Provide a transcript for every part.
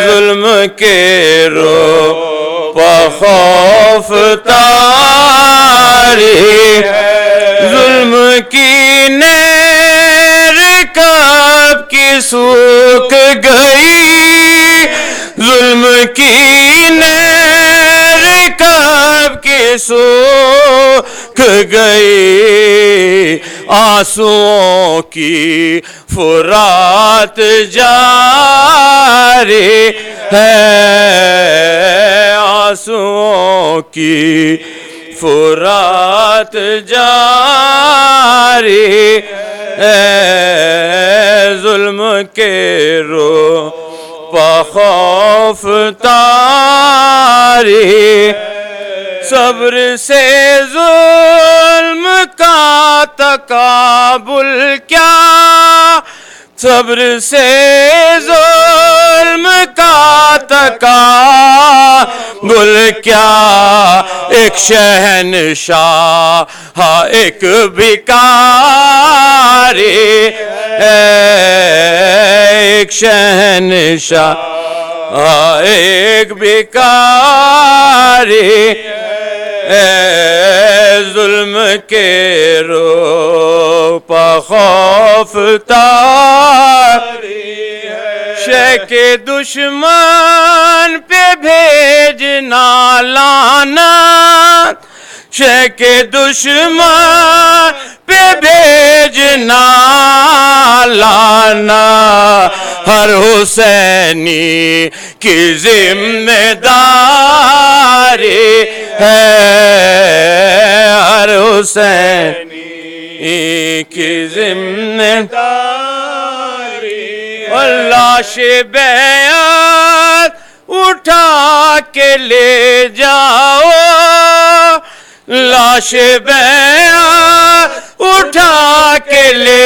ظلم کے رو خوف تاری ہے، ظلم کی نہر کب کی سوکھ گئی، ظلم کی نہر کب کی سوکھ گئی، آنسوؤں کی فرات جاری ہے، آنسوؤں کی فرات جاری ہے، ظلم کے رو خوف تاری، صبر سے ظلم کا تقابل کیا، صبر سے ظلم کا تقابل کیا، ایک شہنشاہ ایک بھکاری ہے، ایک شہنشاہ ایک بھکاری ہے، ظلم کے رو خوف تاری ہے، شے کے دشمن پہ بھیجنا لعنت، شے کے دشمن پہ بھیجنا لعنت، ہر حسینی کی ذمہ داری ہے، ہر حسینی کی ذمہ داری، اور لاش بیعت اٹھا کے لے جاؤ، لاش بیعت اٹھا کے لے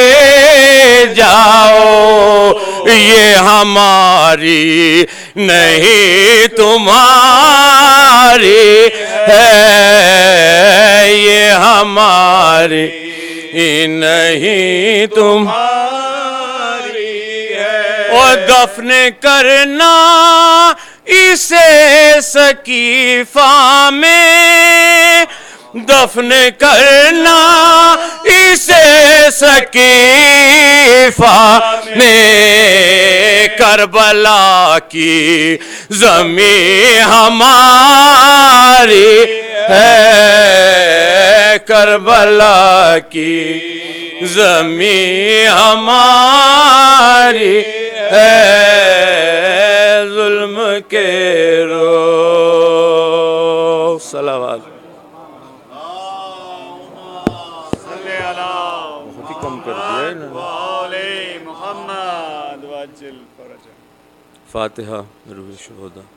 جاؤ، یہ ہماری نہیں تمہاری ہے، یہ ہماری نہیں تمہاری ہے، اور دفن کرنا اسے سقیفہ میں، دفن کرنا اسے سقیفہ میں، کربلا کی زمین ہماری ہے، کربلا کی زمین ہماری ہے، ظلم کے رو صلوات فاتحہ روح شہداء۔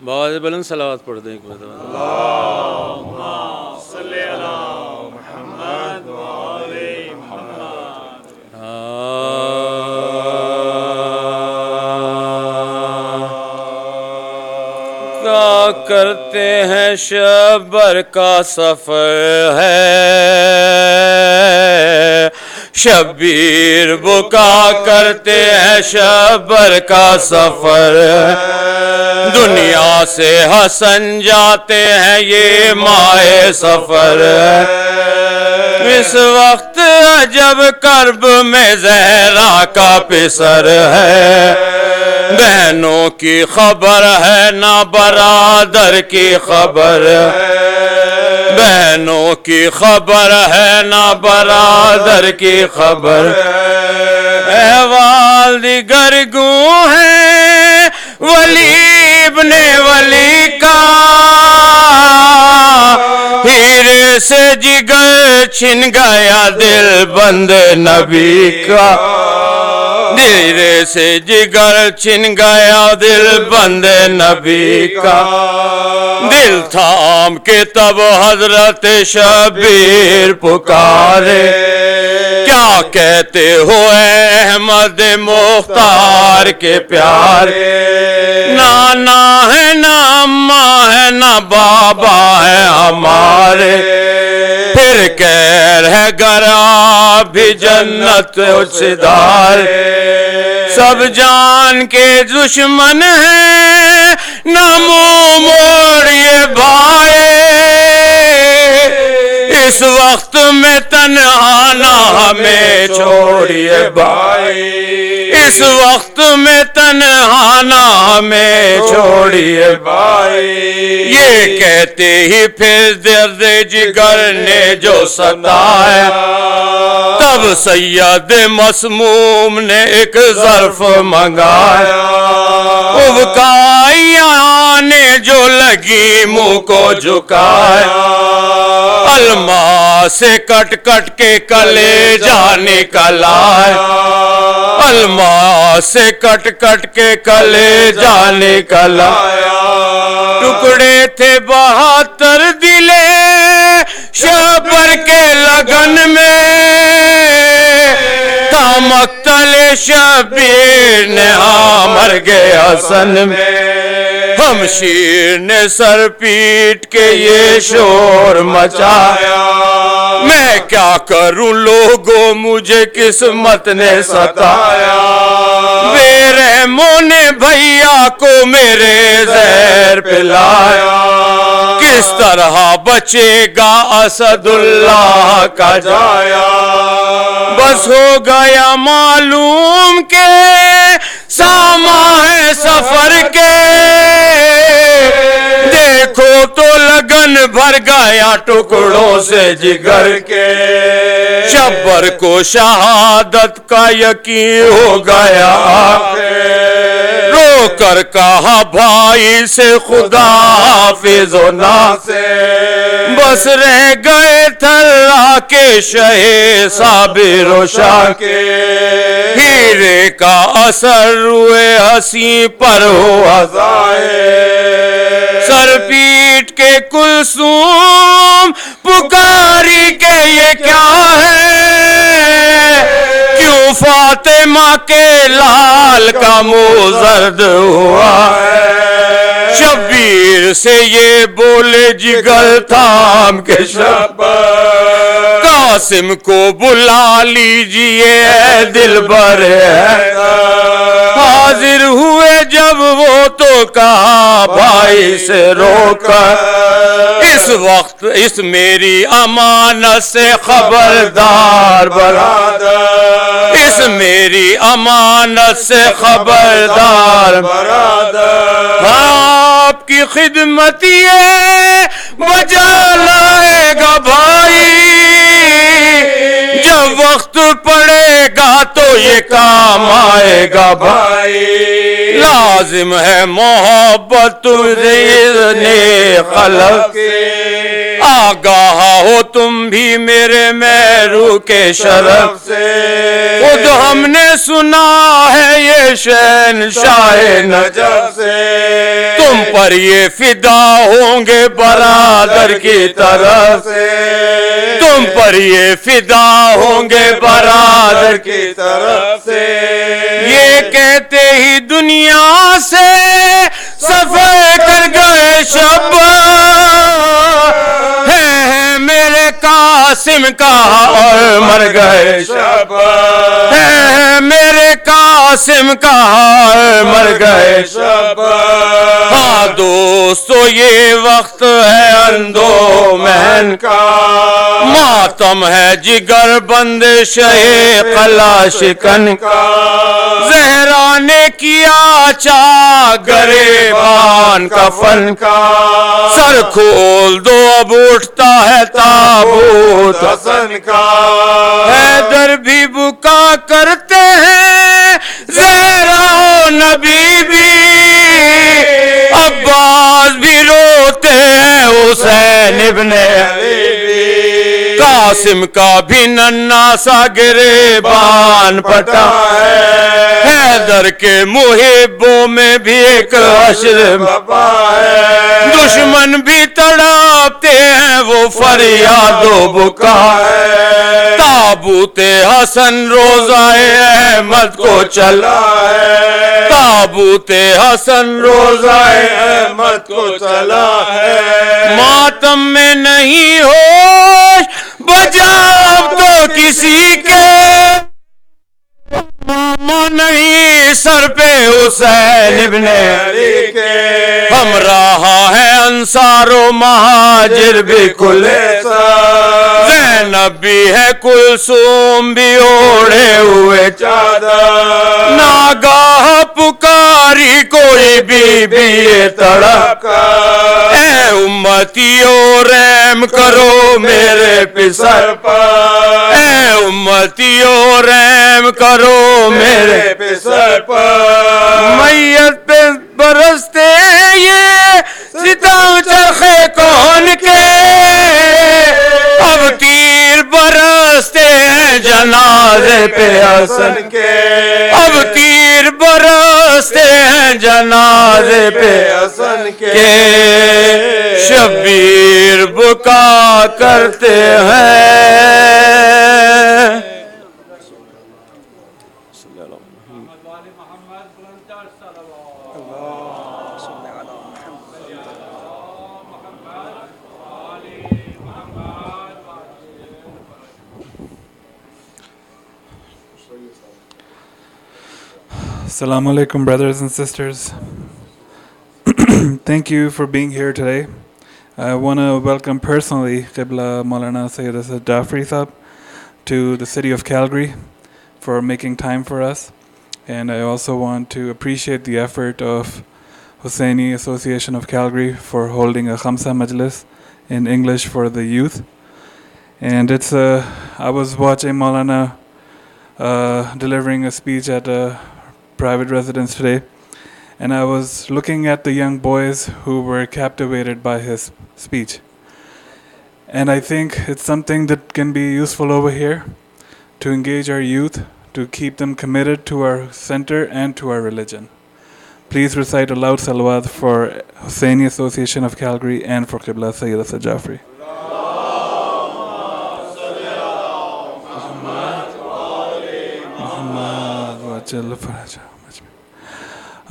بآواز بلند صلوات پڑھ دیں ایک بار۔ اللہم صلی علی محمد وآل محمد۔ کیا کرتے ہیں شبر کا سفر ہے، شبیر بکا کرتے ہیں شبر کا سفر ہے، دنیا سے حسن جاتے ہیں یہ مائے سفر ہے، اس وقت عجب کرب میں زہرا کا پسر ہے، بہنوں کی خبر ہے نہ برادر کی خبر ہے، بہنوں کی خبر ہے نہ برادر کی خبر، احوال دیگر گوں ہے ولی ابن ولی کا، ہیرے سے جگر چھن گیا دل بند نبی کا، دھیرے سے جگر چھن گیا دل بندے نبی کا، دل تھام کے تب حضرت شبیر پکارے، کیا کہتے ہو اے احمد مختار کے پیارے، نانا ہے نہ اماں ہے نہ بابا ہے ہمارے، پھر کہر ہے گر آپ بھی جنت سدھارے، سب جان کے دشمن ہیں نہ منہ موڑیے بھائی، اس وقت میں تنہا نہ ہمیں چھوڑیے بھائی، اس وقت میں تنہا نہ ہمیں چھوڑیے بھائی، یہ کہتے ہی پھر درد جگر نے جو ستایا، تب سید مسموم نے ایک ظرف منگایا، ابکائیاں نے جو لگی منہ کو جھکایا، الماس سے کٹ کٹ کے کلیجہ نکلایا، الماس سے کٹ کٹ کے کلیجہ نکلایا، ٹکڑے تھے 72 دلے شبر کے لگن میں، تھا مقتل شبیر نے مر گئے حسن میں، ہمشیر نے سر پیٹ کے یہ شور مچایا، میں کیا کروں لوگوں مجھے قسمت نے ستایا، بے رحموں نے بھیا کو میرے زہر پلایا، کس طرح بچے گا اسد اللہ کا جایا، بس ہو گیا معلوم کہ ساما ہے سفر کے، دیکھو تو لگن بھر گیا ٹکڑوں سے جگر کے، شبر کو شہادت کا یقین ہو گیا، رو کر کہا بھائی سے خدا حافظ و ناصر، بس رہ گئے تھرا کے شہ صابر و شاکر، ہیرے کا اثر روئے ہنسی پر ہوا ظاہر، سر پیٹ کے کلثوم پکاری کہ یہ کیا ہے، کیوں فاطمہ کے لال کا منہ زرد ہوا ہے، شبیر سے یہ بولے جگر تھام کے شبیر، قاسم کو بلا لیجئے اے دلبر حاضر ہوئے جب وہ تو کہا بھائی سے رو کر، اس وقت اس میری امانت سے خبردار برادر، اس میری امانت سے خبردار برادر، آپ کی خدمت یہ بجا لائے گا بھائی، جب وقت پڑے گا تو یہ کام آئے گا بھائی، لازم ہے محبت تجھے خلق سے، آگاہ ہو تم بھی میرے مہرو کے شرف سے، خود ہم نے سنا ہے یہ شہنشاہ نجف سے، تم پر یہ فدا ہوں گے برادر کی طرف سے، تم پر یہ فدا ہوں گے برادر کی طرف سے، یہ کہتے ہی دنیا سے سفر کر گئے شباب، ہے میرے قاسم کا اور مر گئے شباب، ہے میرے قاسم کا اور مر گئے شباب، ہاں دوستو یہ وقت ہے اندو مہن کا، ماتم ہے جگر بند شہ قلعہ شکن کا، زہرا نے کیا چاہ گریبان کفن کا، سر کھول دو اب اٹھتا ہے تابوت حسن کا، حیدر بھی بکا کرتے ہیں زہرا و نبی بھی، عباس بھی روتے ہیں حسین ابن علی بھی، قاسم کا بھی ننا سا گریبان پٹا ہے، حیدر کے محبوں میں بھی ایک حشر بپا ہے، دشمن بھی تڑپتے ہیں وہ فریاد و بکا ہے، تابوت حسن روضہ احمد کو چلا ہے، تابوت حسن روضہ احمد کو چلا ہے، ماتم میں نہیں ہوش بجا اب تو کسی کے، ماما نہیں سر پہ حسین ابن علی کے، ہم رہا ہے انصار و مہاجر بھی کلے سا، زینب بھی ہے کلثوم بھی اوڑھے ہوئے چادر، ناگاہ پکاری کوئی بی بی تڑپا، اے امتیو رحم کرو میرے پسر پر، اے امتیو رحم کرو میرے پسر پر، میت پہ برستے یہ ستم چرخے کون کے، اب تیر برستے ہیں جنازے پہ حسن کے، اب تیر برستے ہیں جنازے پہ حسن کے، شبیر بکا کرتے ہیں، Assalamu alaikum, brothers and sisters. Thank you for being here today. I want to welcome personally Qibla Maulana Sayyid Asad Jafri Sahab to the city of Calgary for making time for us. And I also want to appreciate the effort of Hussaini Association of Calgary for holding a Khamsa Majlis in English for the youth. And I was watching Maulana delivering a speech at a private residence today, and I was looking at the young boys who were captivated by his speech. And I think it's something that can be useful over here to engage our youth, to keep them committed to our center and to our religion. Please recite a loud salawat for Hussaini Association of Calgary and for Qibla Sayyid Asad Jafri.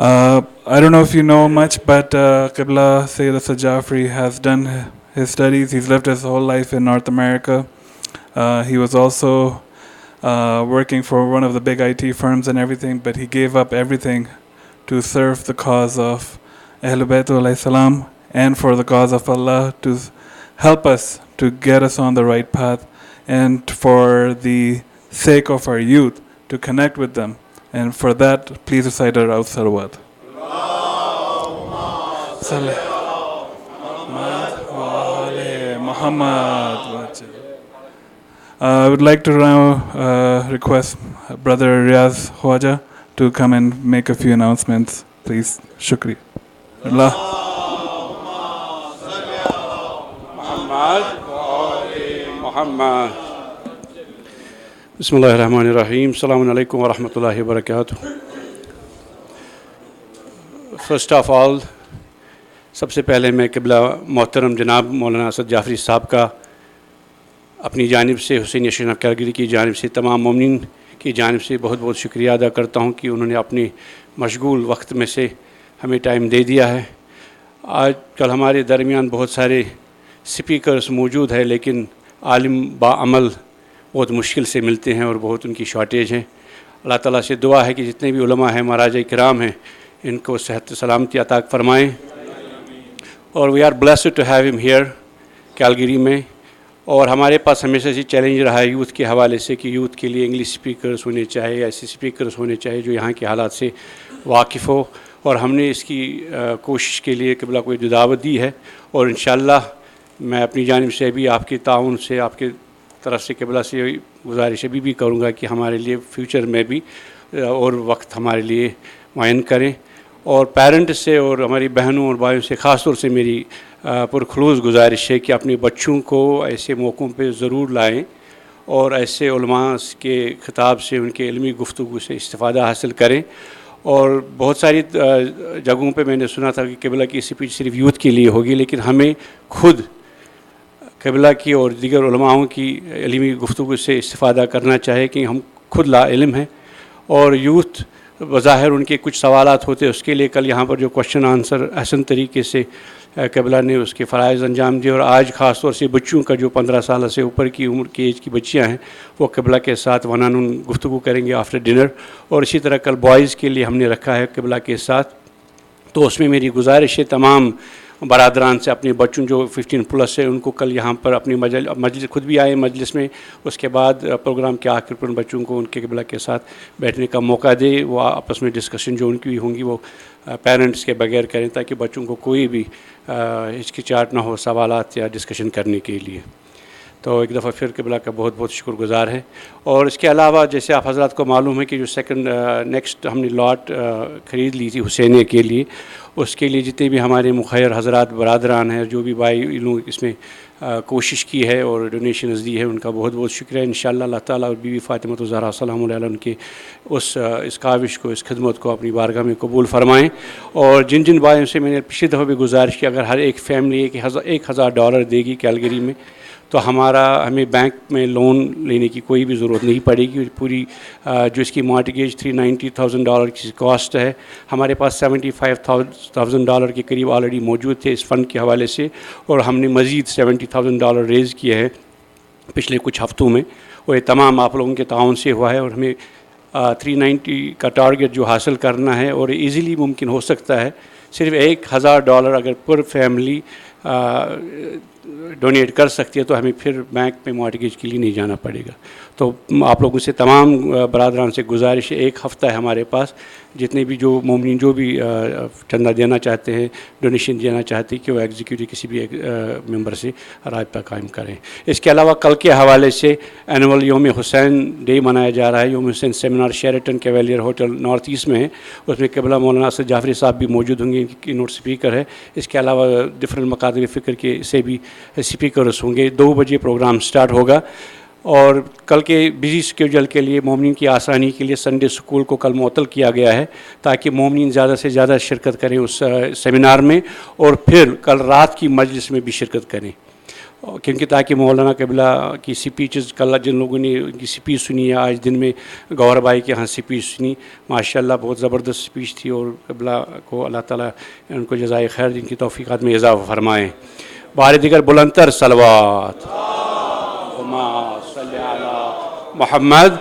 I don't know if you know much, but Qibla Sayyid Asad Jafri has done his studies. He's lived his whole life in North America. He was also working for one of the big IT firms and everything, but he gave up everything to serve the cause of Ahlul Bayt alayhi salam and for the cause of Allah, to help us, to get us on the right path, and for the sake of our youth, to connect with them. And for that, please recite our out salawat. Muhammad. I would like to now request Brother Riaz Khwaja to come and make a few announcements, please. Shukri. Allah. Muhammad. Bismillahirrahmanirrahim. Assalamu alaikum wa rahmatullahi wa barakatuh. First of all, सबसे पहले मैं क़िबला मोहतरम जनाब मौलाना असद जाफ़री साहब का अपनी जानिब से, हुसैनी एसोसिएशन ऑफ कैलगरी की जानिब से, तमाम मोमिन की जानिब से बहुत बहुत शुक्रिया अदा करता हूँ कि उन्होंने अपनी मशगूल वक्त में से हमें टाइम दे दिया है। आज कल हमारे दरमियान बहुत सारे स्पीकर्स मौजूद है, लेकिन आलिम बाअमल बहुत मुश्किल से मिलते हैं और बहुत उनकी शॉर्टेज है। अल्लाह ताला से दुआ है कि जितने भी उलमा हैं, महाराजा इकराम हैं, इनको सेहत सलामती अता फरमाएँ। और we are blessed to have him here Calgary में। और हमारे पास हमेशा से चैलेंज रहा है यूथ के हवाले से कि यूथ के लिए इंग्लिश स्पीकर्स होने चाहिए, ऐसे स्पीकर्स होने चाहिए जो यहाँ के हालात से वाकिफ़ हो। और हमने इसकी कोशिश के लिए क़िबला को दावत दी है, और इंशाअल्लाह मैं अपनी जानिब से भी आपके ताउन से, आपके तरफ से क़िबला से गुजारिश अभी भी करूँगा कि हमारे लिए फ्यूचर में भी और वक्त हमारे लिए मुअय्यन करें। और पेरेंट्स से और हमारी बहनों और भाइयों से ख़ास तौर से मेरी پرخلوص گزارش ہے کہ اپنے بچوں کو ایسے موقعوں پہ ضرور لائیں اور ایسے علماء کے خطاب سے ان کے علمی گفتگو سے استفادہ حاصل کریں. اور بہت ساری جگہوں پہ میں نے سنا تھا کہ قبلہ کی اسپیچ صرف یوتھ کے لیے ہوگی، لیکن ہمیں خود قبلہ کی اور دیگر علماؤں کی علمی گفتگو سے استفادہ کرنا چاہے کہ ہم خود لا علم ہیں. اور یوتھ بظاہر ان کے کچھ سوالات ہوتے ہیں، اس کے لیے کل یہاں پر جو کوشچن آنسر احسن طریقے سے قبلہ نے اس کے فرائض انجام دیے. اور آج خاص طور سے بچوں کا جو 15 سال سے اوپر کی عمر کی ایج کی بچیاں ہیں وہ قبلہ کے ساتھ ون آن ون گفتگو کریں گے آفٹر ڈنر. اور اسی طرح کل بوائز کے لیے ہم نے رکھا ہے قبلہ کے ساتھ. تو اس میں میری گزارش ہے تمام برادران سے، اپنے بچوں جو 15+ ہے ان کو کل یہاں پر اپنی مجلس خود بھی آئے مجلس میں، اس کے بعد پروگرام کے آخر پر ان بچوں کو ان کے قبلہ کے ساتھ بیٹھنے کا موقع دے. وہ آپس میں ڈسکشن جو ان کی ہوں گی وہ پیرنٹس کے بغیر کریں تاکہ بچوں کو کوئی بھی ہچکچاہٹ نہ ہو سوالات یا ڈسکشن کرنے کے لیے. تو ایک دفعہ پھر قبلہ کا بہت بہت شکر گزار ہے. اور اس کے علاوہ جیسے آپ حضرات کو معلوم ہے کہ جو نیکسٹ ہم نے لاٹ خرید لی تھی حسینیہ کے لیے، اس کے لیے جتنے بھی ہمارے مخیر حضرات برادران ہیں جو بھی بھائی لوگ اس میں کوشش کی ہے اور ڈونیشنز دی ہے، ان کا بہت بہت شکریہ. انشاءاللہ اللہ تعالیٰ اور بی بی فاطمہ الزہرا سلام علیہ ان کے اس کاوش کو، اس خدمت کو اپنی بارگاہ میں قبول فرمائیں. اور جن جن بھائیوں سے میں نے پچھلی دفعہ بھی گزارش کی، اگر ہر ایک فیملی $1,000 دے گی کیلگری میں تو ہمیں بینک میں لون لینے کی کوئی بھی ضرورت نہیں پڑے گی. پوری جو اس کی مارٹگیج $390,000 کی کاسٹ ہے، ہمارے پاس $75,000 کے قریب آلریڈی موجود تھے اس فنڈ کے حوالے سے، اور ہم نے مزید $70,000 ریز کیا ہے پچھلے کچھ ہفتوں میں. اور یہ تمام آپ لوگوں کے تعاون سے ہوا ہے. اور ہمیں 390 کا ٹارگیٹ جو حاصل کرنا ہے، اور ایزیلی ممکن ہو سکتا ہے، صرف $1,000 اگر پر فیملی ڈونیٹ کر سکتی ہے تو ہمیں پھر بینک میں مارٹگیج کے لیے نہیں جانا پڑے گا. تو آپ لوگوں سے تمام برادران سے گزارش ہے، ایک ہفتہ ہے ہمارے پاس، جتنے بھی جو مومنین جو بھی چندہ دینا چاہتے ہیں، ڈونیشن دینا چاہتے ہیں، کہ وہ ایگزیکٹو کسی بھی ممبر سے رابطہ قائم کریں. اس کے علاوہ کل کے حوالے سے اینول یوم حسین ڈے منایا جا رہا ہے. یوم Hussain seminar Sheraton Cavalier hotel north east میں ہے. اس میں قبلہ مولانا اسد جعفری صاحب بھی موجود ہوں گے، کی نوٹ اسپیکر ہے. اس کے علاوہ ڈفرینٹ مقادر فکر کے سے بھی اسپیکرس ہوں گے. 2 بجے پروگرام سٹارٹ ہوگا. اور کل کے بزی اسکیڈول کے لیے مومنین کی آسانی کے لیے سنڈے اسکول کو کل معطل کیا گیا ہے تاکہ مومنین زیادہ سے زیادہ شرکت کریں اس سیمینار میں، اور پھر کل رات کی مجلس میں بھی شرکت کریں، کیونکہ تاکہ مولانا قبلہ کی سپیچز کل جن لوگوں نے ان کی سپیچ سنی ہے، آج دن میں گوہر بھائی کے ہاں سپیچ سنی، ماشاءاللہ بہت زبردست سپیچ تھی. اور قبلہ کو اللہ تعالیٰ ان کو جزائے خیر ان کی توفیقات میں اضافہ فرمائیں. بار دیگر بلندتر صلوات محمد.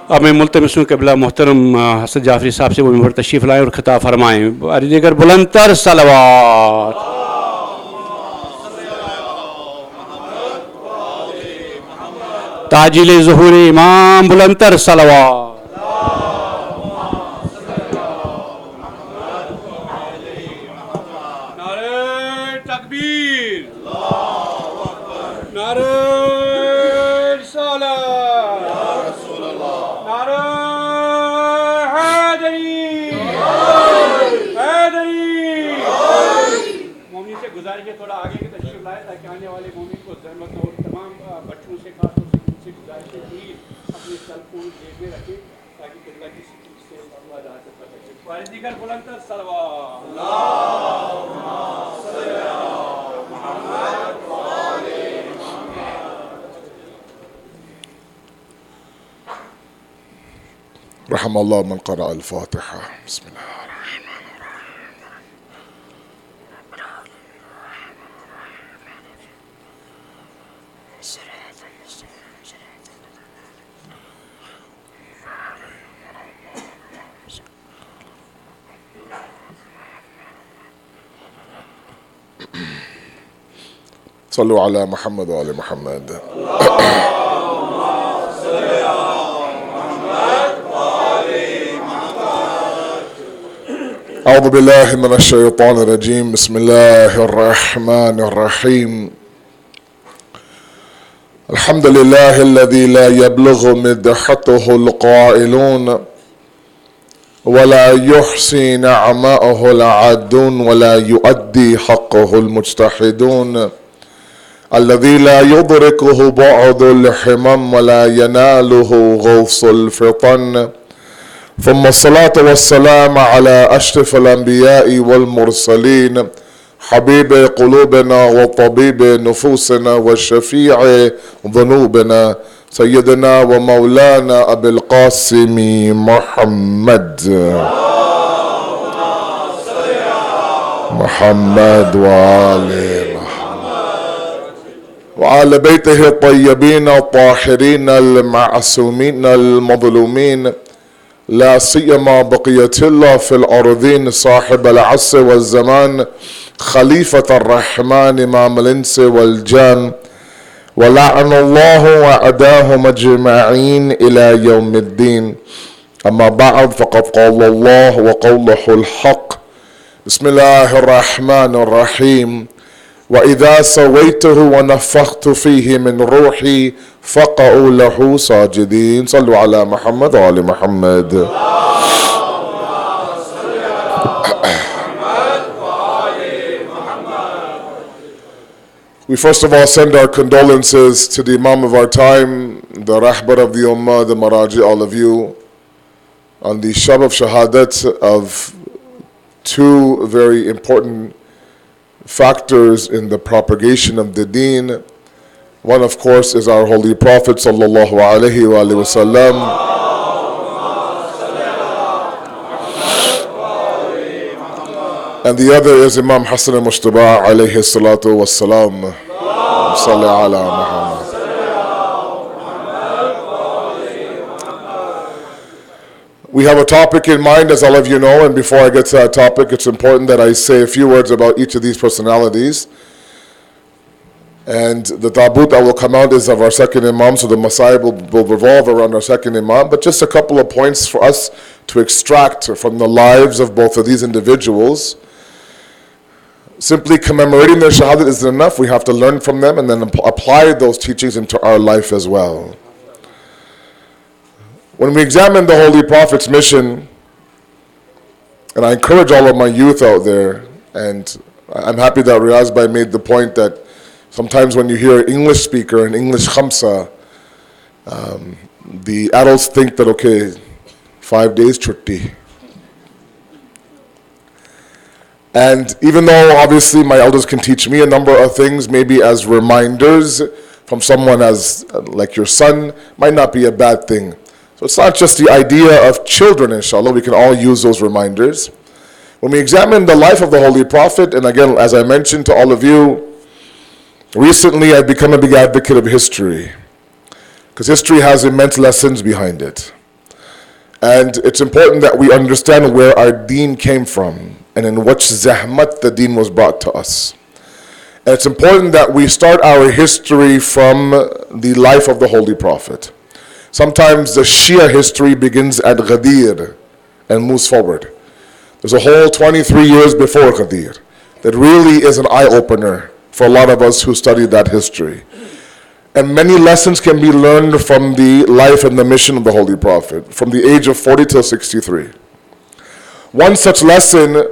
اب میں ملتمس ہوں قبلہ محترم حسن جعفری صاحب سے وہ ممبر تشریف لائیں اور خطاب فرمائیں. بار دیگر بلندتر صلوات. تاجیل ظہور امام بلندتر صلوات. تھوڑا آگے کی تشریف لائے تاکہ آنے والے مومن کو زحمت ہو. تمام بچوں سے خاص طور سے ان سے گزارش ہے کہ اپنے سیل فون جیب میں رکھیں تاکہ قبلہ کی سپیچ سے اللہ حاصل کر سکے. فارغ دیگر بلندتر صلوات. اللہم صلی علی محمد و آل محمد. رحم اللہ من قرأ الفاتحہ. بسم اللہ. صلو علی محمد و آل محمد. اعوذ باللہ من الشیطان الرجیم. بسم اللہ الرحمن الرحیم. الحمد للہ، الذی لا يبلغ مدحته القائلون، والصلاة والسلام على رسول الله محمد وعلى آله وصحبه أجمعين. أما بعد، فإن أصدق الحديث كتاب الله، وخير الهدي هدي محمد صلى الله عليه وسلم، وشر الأمور محدثاتها، فإن كل محدثة بدعة، وكل بدعة ضلالة، وكل ضلالة في النار. ولا يحصي نعماءه العادون ولا يؤدي حقه المجتهدون الذي لا يدركه بعض الحمم ولا يناله غوص الفطن ثم الصلاة والسلام على أشرف الأنبياء والمرسلين حبيب قلوبنا وطبيب نفوسنا وشفيع ذنوبنا سيدنا ومولانا أبي القاسم محمد وآل وعلى بيته الطيبين الطاهرين المعصومين المظلومين لا سيما بقية الله في الأرضين صاحب العصر والزمان خليفة الرحمن إمام الإنس والجان ولعن الله وأعداهم أجمعين إلى يوم الدين. أما بعد فقد قال الله وقوله الحق بسم الله الرحمن الرحيم وإذا سويته ونفخت فيه من روحي فقعوا له ساجدين. صلوا على محمد وآل محمد. We first of all send our condolences to the Imam of our time, the Rahbar of the Ummah, the Maraji, all of you, on the Shab of Shahadat of two very important factors in the propagation of the deen. One, of course, is our Holy Prophet sallallahu alaihi wasallam. And the other is Imam Hassan al-Mushtaba alayhi salatu wassalam. Salli ala Muhammad. We have a topic in mind, as all of you know, and before I get to that topic, it's important that I say a few words about each of these personalities. And the tabut that will come out is of our second Imam, so the Masai will revolve around our second Imam. But just a couple of points for us to extract from the lives of both of these individuals. Simply commemorating their shahadat isn't enough. We have to learn from them and then apply those teachings into our life as well. When we examine the Holy Prophet's mission, and I encourage all of my youth out there, and I'm happy that Riaz Bhai made the point that sometimes when you hear an English speaker, an English khamsa, the adults think that, okay, 5 days chutti. And even though obviously my elders can teach me a number of things, maybe as reminders from someone as like your son, might not be a bad thing. So it's not just the idea of children, inshallah, we can all use those reminders. When we examine the life of the Holy Prophet, and again, as I mentioned to all of you, recently I've become a big advocate of history, because history has immense lessons behind it. And it's important that we understand where our deen came from, and in which zahmat the deen was brought to us. And it's important that we start our history from the life of the Holy Prophet. Sometimes the Shia history begins at Ghadir and moves forward. There's a whole 23 years before Ghadir that really is an eye-opener for a lot of us who study that history. And many lessons can be learned from the life and the mission of the Holy Prophet, from the age of 40 till 63. One such lesson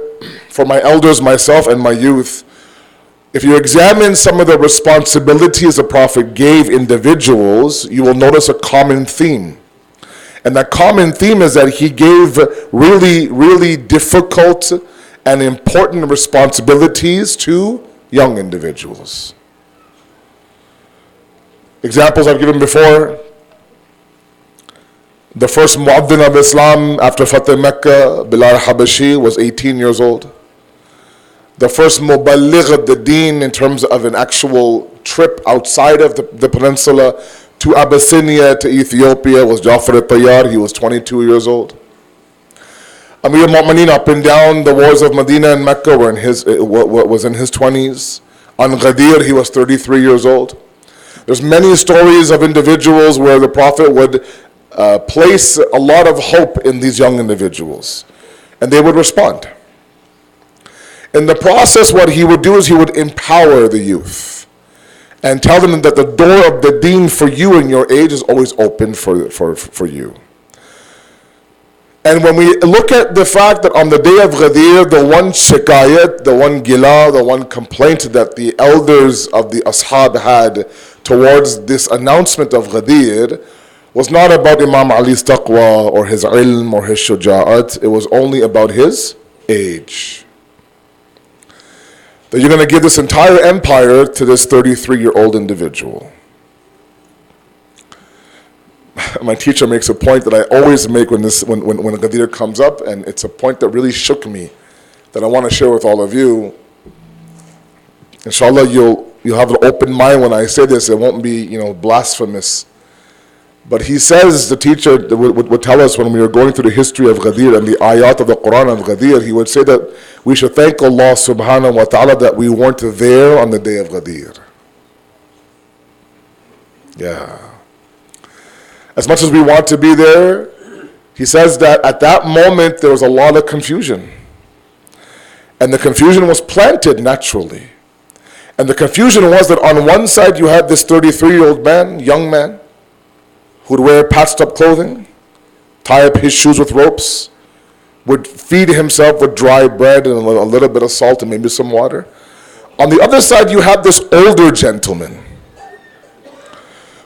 for my elders, myself, and my youth, if you examine some of the responsibilities the Prophet gave individuals, you will notice a common theme. And that common theme is that he gave really, really difficult and important responsibilities to young individuals. Examples I've given before. The first Mu'adhin of Islam after Fateh Mecca, Bilal Habashi, was 18 years old. The first Muballigh of the Deen in terms of an actual trip outside of the peninsula to Abyssinia, to Ethiopia, was Ja'far al-Tayyar. He was 22 years old. Amir al-Mu'mineen up and down the wars of Medina and Mecca was in his 20s. On Ghadir, he was 33 years old. There's many stories of individuals where the Prophet would place a lot of hope in these young individuals, and they would respond. In the process, what he would do is he would empower the youth and tell them that the door of the deen for you and your age is always open for you. And when we look at the fact that on the day of Ghadir, the one shikayat, the one gila, the one complaint that the elders of the ashab had towards this announcement of Ghadir was not about Imam Ali's taqwa or his ilm or his shuja'at. It was only about his age. That you're going to give this entire empire to this 33-year-old individual. My teacher makes a point that I always make when Ghadir comes up, and it's a point that really shook me, that I want to share with all of you. Inshallah, you'll have an open mind when I say this. It won't be, blasphemous. But he says, the teacher would tell us when we were going through the history of Ghadir and the ayat of the Quran of Ghadir, he would say that we should thank Allah subhanahu wa ta'ala that we weren't there on the day of Ghadir. Yeah. As much as we want to be there, he says that at that moment there was a lot of confusion. And the confusion was planted naturally. And the confusion was that on one side you had this 33-year-old man, young man, who would wear patched up clothing, tie up his shoes with ropes, would feed himself with dry bread and a little bit of salt and maybe some water. On the other side you had this older gentleman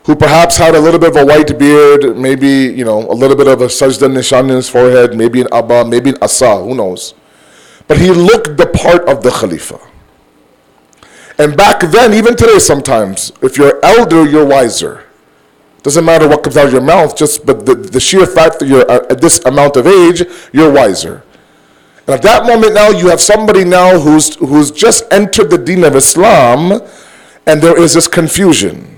who perhaps had a little bit of a white beard, maybe, a little bit of a sajda nishan in his forehead, maybe an abba, maybe an asa, who knows. But he looked the part of the Khalifa. And back then, even today sometimes, if you're elder, you're wiser. Doesn't matter what comes out of your mouth, but the sheer fact that you're at this amount of age, you're wiser. And at that moment now, you have somebody now who's just entered the deen of Islam, and there is this confusion.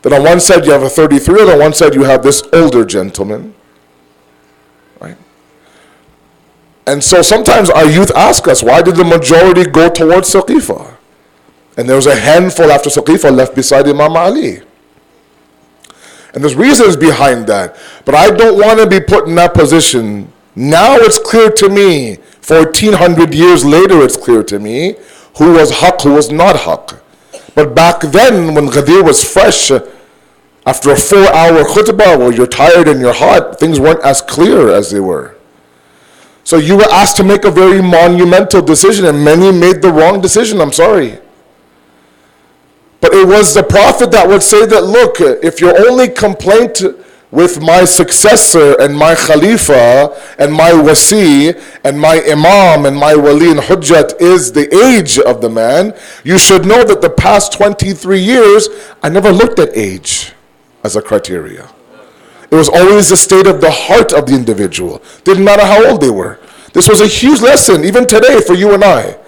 That on one side you have a 33-year-old, on one side you have this older gentleman. Right? And so sometimes our youth ask us, why did the majority go towards Saqifa? And there was a handful after Saqifa left beside Imam Ali. And there's reasons behind that. But I don't want to be put in that position. Now it's clear to me, 1400 years later it's clear to me, who was haqq, who was not haqq. But back then, when Ghadir was fresh, after a 4-hour khutbah where you're tired and you're hot, things weren't as clear as they were. So you were asked to make a very monumental decision, and many made the wrong decision, I'm sorry. But it was the Prophet that would say that, look, if your only complaint with my successor and my Khalifa and my Wasi and my Imam and my Wali and Hujjat is the age of the man, you should know that the past 23 years, I never looked at age as a criteria. It was always the state of the heart of the individual. Didn't matter how old they were. This was a huge lesson, even today, for you and I.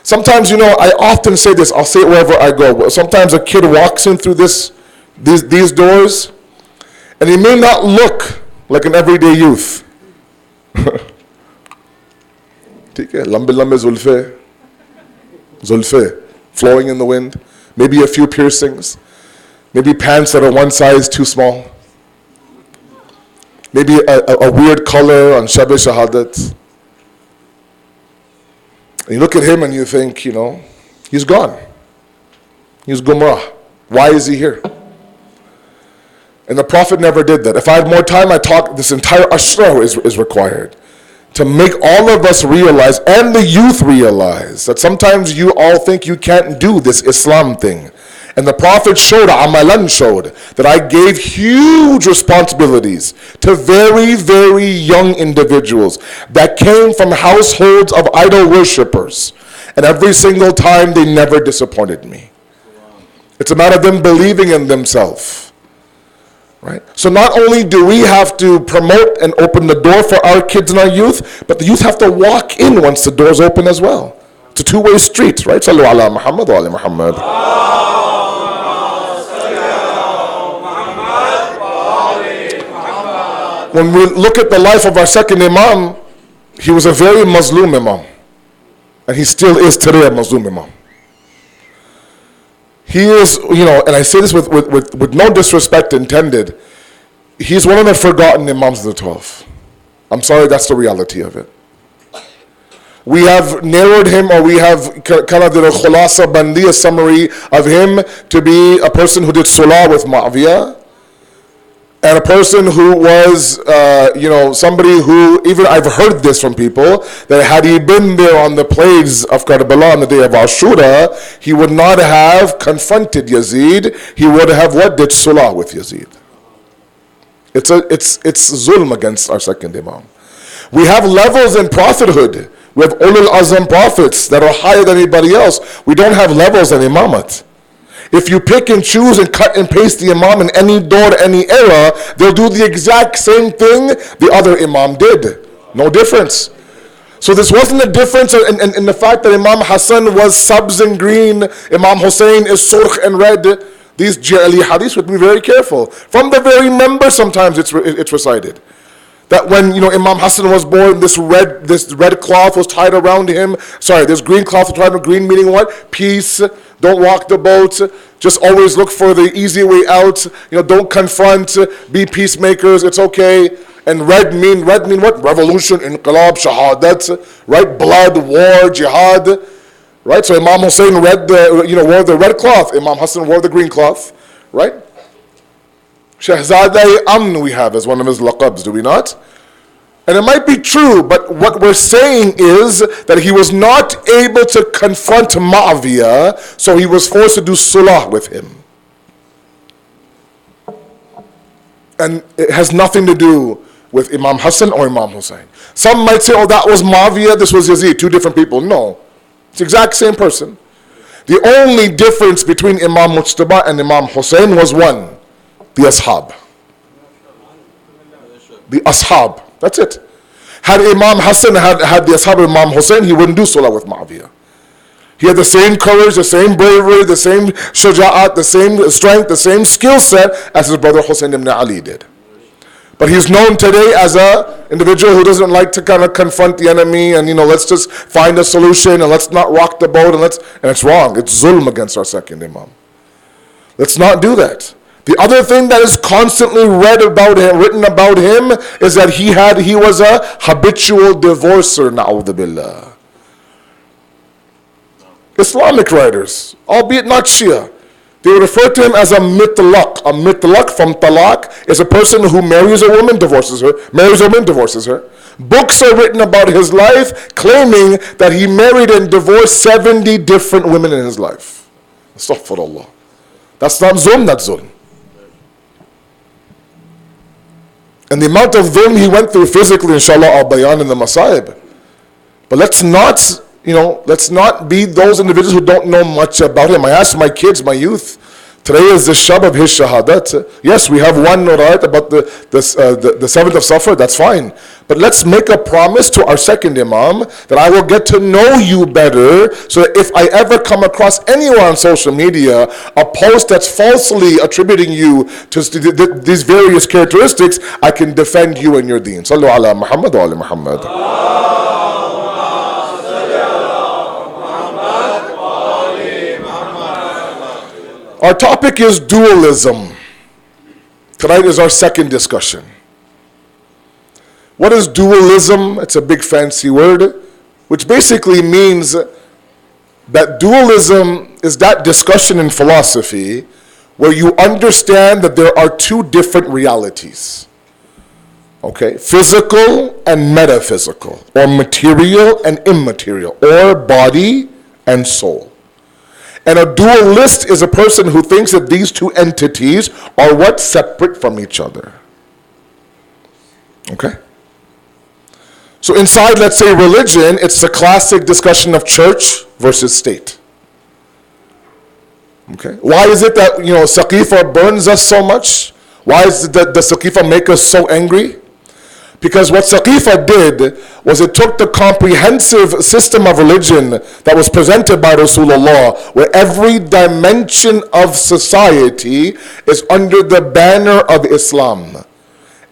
Sometimes, I often say this, I'll say it wherever I go. Sometimes a kid walks in through these doors, and he may not look like an everyday youth. Lambe zulfe, flowing in the wind. Maybe a few piercings. Maybe pants that are one size too small. Maybe a weird color on Shab Shahadat. And you look at him and you think, he's gone. He's Gumrah. Why is he here? And the Prophet never did that. If I had more time, this entire ashra is required to make all of us realize, and the youth realize, that sometimes you all think you can't do this Islam thing. And the Prophet showed, Amalan showed, that I gave huge responsibilities to very, very young individuals that came from households of idol worshippers. And every single time they never disappointed me. It's a matter of them believing in themselves. Right? So not only do we have to promote and open the door for our kids and our youth, but the youth have to walk in once the doors open as well. It's a two-way street, right? Sallu ala Muhammad wa ala Muhammad. When we look at the life of our second Imam, he was a very Muslim Imam. And he still is today a Muslim Imam. He is, and I say this with no disrespect intended, he's one of the forgotten Imams of the 12. I'm sorry, that's the reality of it. We have narrowed him, or we have kind of did a khulasa bandi, a summary of him to be a person who did sulah with Muawiyah, And a person who was, somebody who, even I've heard this from people, that had he been there on the plains of Karbala on the day of Ashura, he would not have confronted Yazid. He would have what? Did sulah with Yazid. It's zulm against our second Imam. We have levels in prophethood. We have ulul azam prophets that are higher than anybody else. We don't have levels in imamat. If you pick and choose and cut and paste the imam in any door, any era, they'll do the exact same thing the other imam did. No difference. So this wasn't a difference in the fact that Imam Hassan was subs and green, Imam Hussain is surkh and red. These Ja'ali hadiths would be very careful. From the very member sometimes it's recited. That when Imam Hassan was born, this red cloth was tied around him. Sorry, this green cloth was tied around him. Green meaning what? Peace. Don't rock the boat. Just always look for the easy way out. Don't confront. Be peacemakers. It's okay. And red mean what? Revolution, inqilab, shahadat. Right? Blood, war, jihad. Right? So Imam Hussein wore the red cloth. Imam Hassan wore the green cloth. Right? Shahzadeh Amn we have as one of his laqabs, do we not? And it might be true, but what we're saying is that he was not able to confront Muawiyah, so he was forced to do sulah with him. And it has nothing to do with Imam Hassan or Imam Hussein. Some might say, oh, that was Muawiyah, this was Yazid, two different people. No, it's the exact same person. The only difference between Imam Mujtaba and Imam Hussein was one. The ashab. The ashab. That's it. Had Imam Hassan had the ashab of Imam Hussein, he wouldn't do salah with Muawiyah. He had the same courage, the same bravery, the same shuja'at, the same strength, the same skill set as his brother Hussein ibn Ali did. But he's known today as an individual who doesn't like to kind of confront the enemy and, let's just find a solution and let's not rock the boat and it's wrong. It's zulm against our second Imam. Let's not do that. The other thing that is constantly written about him is that he was a habitual divorcer, na'udhu billah. Islamic writers, albeit not Shia, they refer to him as a mitlaq. A mitlaq from talaq is a person who marries a woman, divorces her, marries a woman, divorces her. Books are written about his life claiming that he married and divorced 70 different women in his life. Astaghfirullah. That's not zulm, that's zulm. And the amount of dhulm he went through physically, inshallah, I'll bayan in the Masaib. But let's not be those individuals who don't know much about him. I asked my kids, my youth, today is the shab of his shahadat. Yes, we have one right about the 7th of Safar, that's fine. But let's make a promise to our second Imam that I will get to know you better so that if I ever come across anywhere on social media a post that's falsely attributing you to these various characteristics, I can defend you and your deen. Sallu ala Muhammad wa ala Muhammad. Our topic is dualism. Tonight is our second discussion. What is dualism? It's a big fancy word, which basically means that dualism is that discussion in philosophy where you understand that there are two different realities. Okay, physical and metaphysical, or material and immaterial, or body and soul. And a dualist is a person who thinks that these two entities are what? Separate from each other. Okay? So inside, let's say, religion, it's the classic discussion of church versus state. Okay? Why is it that, Saqifa burns us so much? Why is it that the Saqifa make us so angry? Because what Saqifa did was it took the comprehensive system of religion that was presented by Rasulullah, where every dimension of society is under the banner of Islam.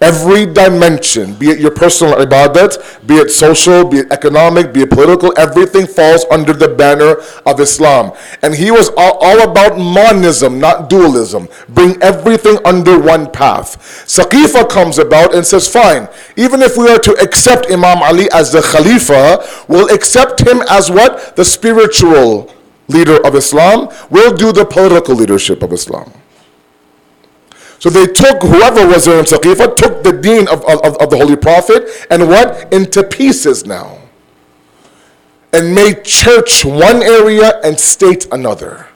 Every dimension, be it your personal ibadat, be it social, be it economic, be it political, everything falls under the banner of Islam. And he was all about monism, not dualism. Bring everything under one path. Saqifa comes about and says, fine, even if we are to accept Imam Ali as the Khalifa, we'll accept him as what? The spiritual leader of Islam. We'll do the political leadership of Islam. So they took, whoever was there in Saqifa, took the deen of the Holy Prophet and what? Into pieces now. And made church one area and state another.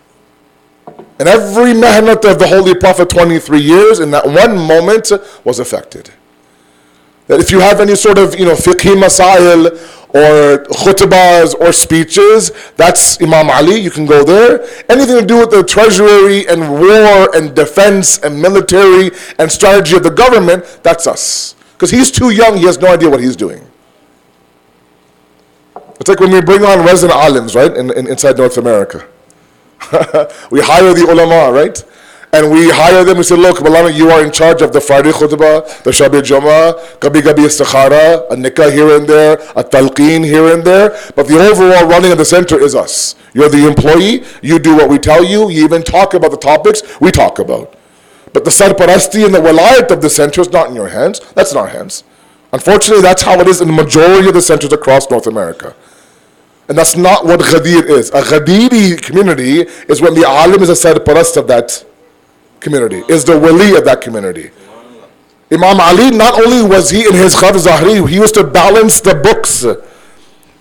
And every mehnat of the Holy Prophet 23 years in that one moment was affected. That if you have any sort of, fiqhi masail or khutbahs or speeches, that's Imam Ali, you can go there. Anything to do with the treasury and war and defense and military and strategy of the government, that's us. Because he's too young, he has no idea what he's doing. It's like when we bring on resident alims, right, inside North America. We hire the ulama, right? And we hire them, we say, look, Malana, you are in charge of the Friday khutbah, the Shabi Jum'ah, Kabi Istikhara, a nikah here and there, a talqeen here and there, but the overall running of the center is us. You're the employee, you do what we tell you, you even talk about the topics we talk about. But the sarparasti and the walayat of the center is not in your hands, that's in our hands. Unfortunately, that's how it is in the majority of the centers across North America. And that's not what Ghadir is. A Ghadiri community is when the alim is a sarparast of that community, is the wali of that community. Imam Ali, not only was he in his Khaf Zahri, he used to balance the books.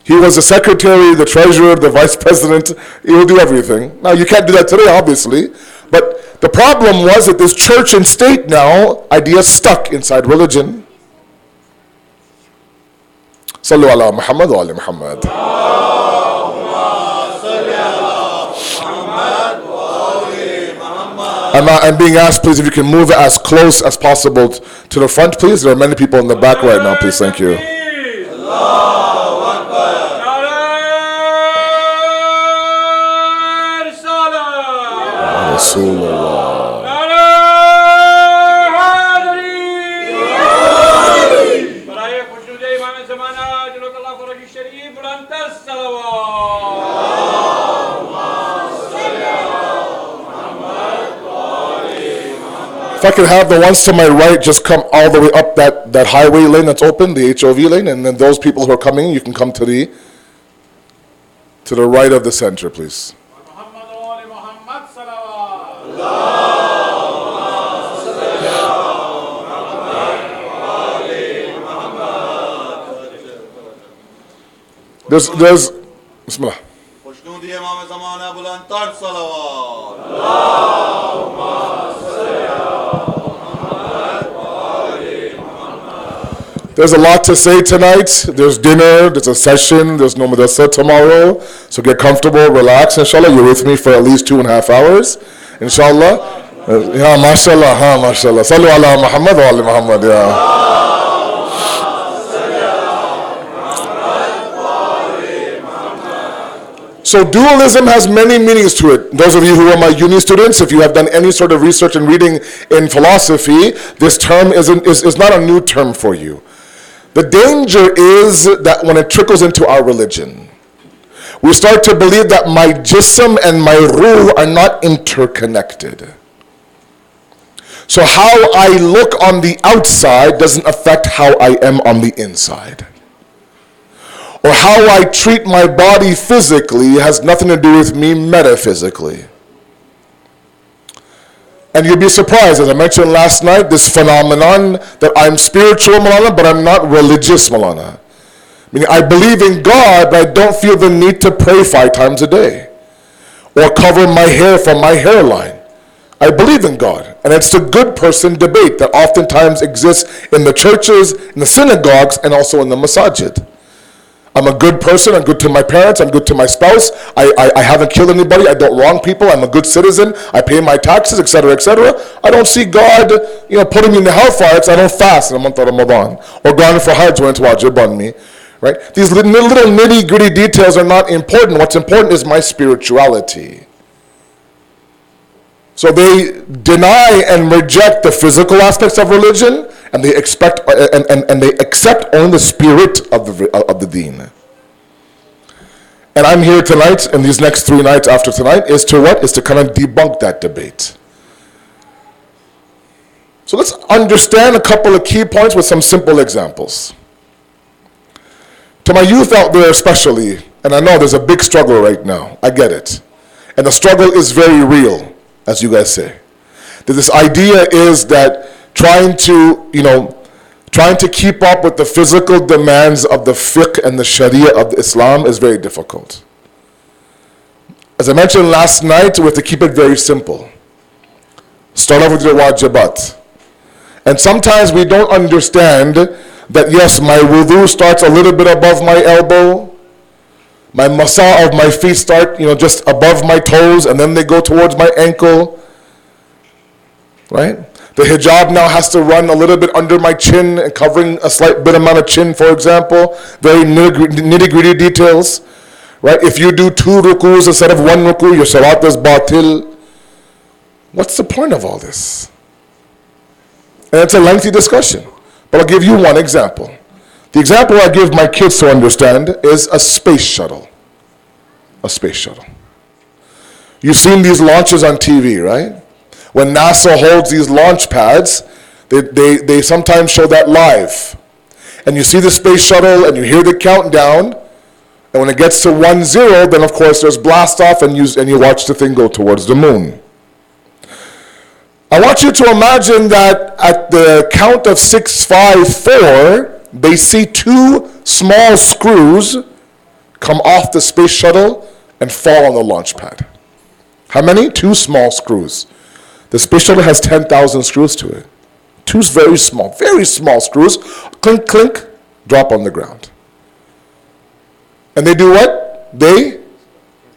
He was the secretary, the treasurer, the vice president. He would do everything. Now, you can't do that today, obviously. But the problem was that this church and state now, ideas stuck inside religion. Sallu ala Muhammad wa ali Muhammad. I'm being asked, please, if you can move as close as possible to the front, please. There are many people in the back right now, please. Thank you. If I could have the ones to my right just come all the way up that highway lane that's open, the HOV lane, and then those people who are coming, you can come to the right of the center, please. There's Bismillah. There's a lot to say tonight. There's dinner, there's a session, there's no madrasa tomorrow. So get comfortable, relax, inshallah. You're with me for at least 2.5 hours, inshallah. Ya mashallah, mashallah. Sallu ala Muhammad wa ali Muhammad, ya. So dualism has many meanings to it. Those of you who are my uni students, if you have done any sort of research and reading in philosophy, this term is not a new term for you. The danger is that when it trickles into our religion, we start to believe that my jism and my ruh are not interconnected. So how I look on the outside doesn't affect how I am on the inside. Or how I treat my body physically has nothing to do with me metaphysically. And you'd be surprised, as I mentioned last night, this phenomenon that I'm spiritual, Malana, but I'm not religious, Malana. Meaning I believe in God, but I don't feel the need to pray 5 times a day. Or cover my hair from my hairline. I believe in God. And it's the good person debate that oftentimes exists in the churches, in the synagogues, and also in the masajid. I'm a good person, I'm good to my parents, I'm good to my spouse, I haven't killed anybody, I don't wrong people, I'm a good citizen, I pay my taxes, etc., etc. I don't see God, putting me in the hellfire because I don't fast in the month of Ramadan. Or going for Hajj when it's wajib on me. Right? These little nitty-gritty details are not important. What's important is my spirituality. So they deny and reject the physical aspects of religion, and they expect and they accept only the spirit of the deen. And I'm here tonight, and these next 3 nights after tonight, is to what? Is to kind of debunk that debate. So let's understand a couple of key points with some simple examples. To my youth out there especially, and I know there's a big struggle right now, I get it. And the struggle is very real, as you guys say. This idea is that trying to keep up with the physical demands of the fiqh and the sharia of Islam is very difficult. As I mentioned last night, we have to keep it very simple. Start off with your wajibat. And sometimes we don't understand that yes, my wudu starts a little bit above my elbow. My masa of my feet start, just above my toes, and then they go towards my ankle. Right? The hijab now has to run a little bit under my chin and covering a slight bit amount of chin, for example. Very nitty-gritty details. Right? If you do 2 rukus instead of 1 ruku, your salat is batil. What's the point of all this? And it's a lengthy discussion. But I'll give you one example. The example I give my kids to understand is a space shuttle. A space shuttle. You've seen these launches on TV, right? When NASA holds these launch pads, they sometimes show that live. And you see the space shuttle and you hear the countdown. And when it gets to 1-0, then of course there's blast off and you watch the thing go towards the moon. I want you to imagine that at the count of 6, 5, 4, they see 2 small screws come off the space shuttle and fall on the launch pad. How many? 2 small screws. The space shuttle has 10,000 screws to it. 2 very small screws, clink, clink, drop on the ground. And they do what? They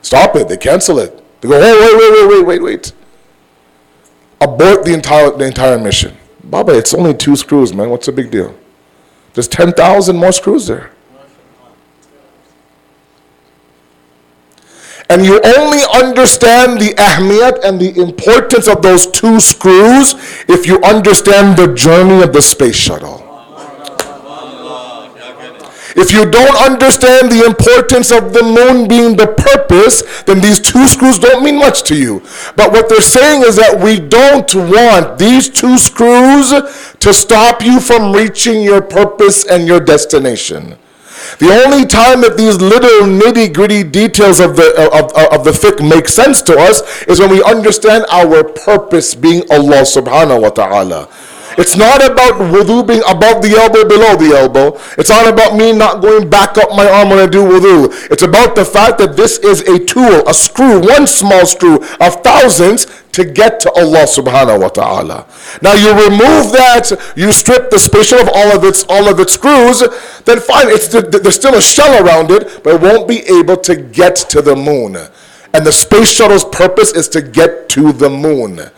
stop it, they cancel it. They go, oh, wait. Abort the entire mission. Baba, it's only 2 screws, man. What's the big deal? There's 10,000 more screws there. And you only understand the ahmiyat and the importance of those 2 screws if you understand the journey of the space shuttle. If you don't understand the importance of the moon being the purpose, then these 2 screws don't mean much to you. But what they're saying is that we don't want these 2 screws to stop you from reaching your purpose and your destination. The only time that these little nitty-gritty details of the fiqh make sense to us is when we understand our purpose being Allah subhanahu wa ta'ala. It's not about wudu being above the elbow, below the elbow. It's not about me not going back up my arm when I do wudu. It's about the fact that this is a tool, a screw, one small screw of thousands to get to Allah subhanahu wa ta'ala. Now you remove that, you strip the space shuttle of all of its screws, then fine, there's still a shell around it, but it won't be able to get to the moon. And the space shuttle's purpose is to get to the moon.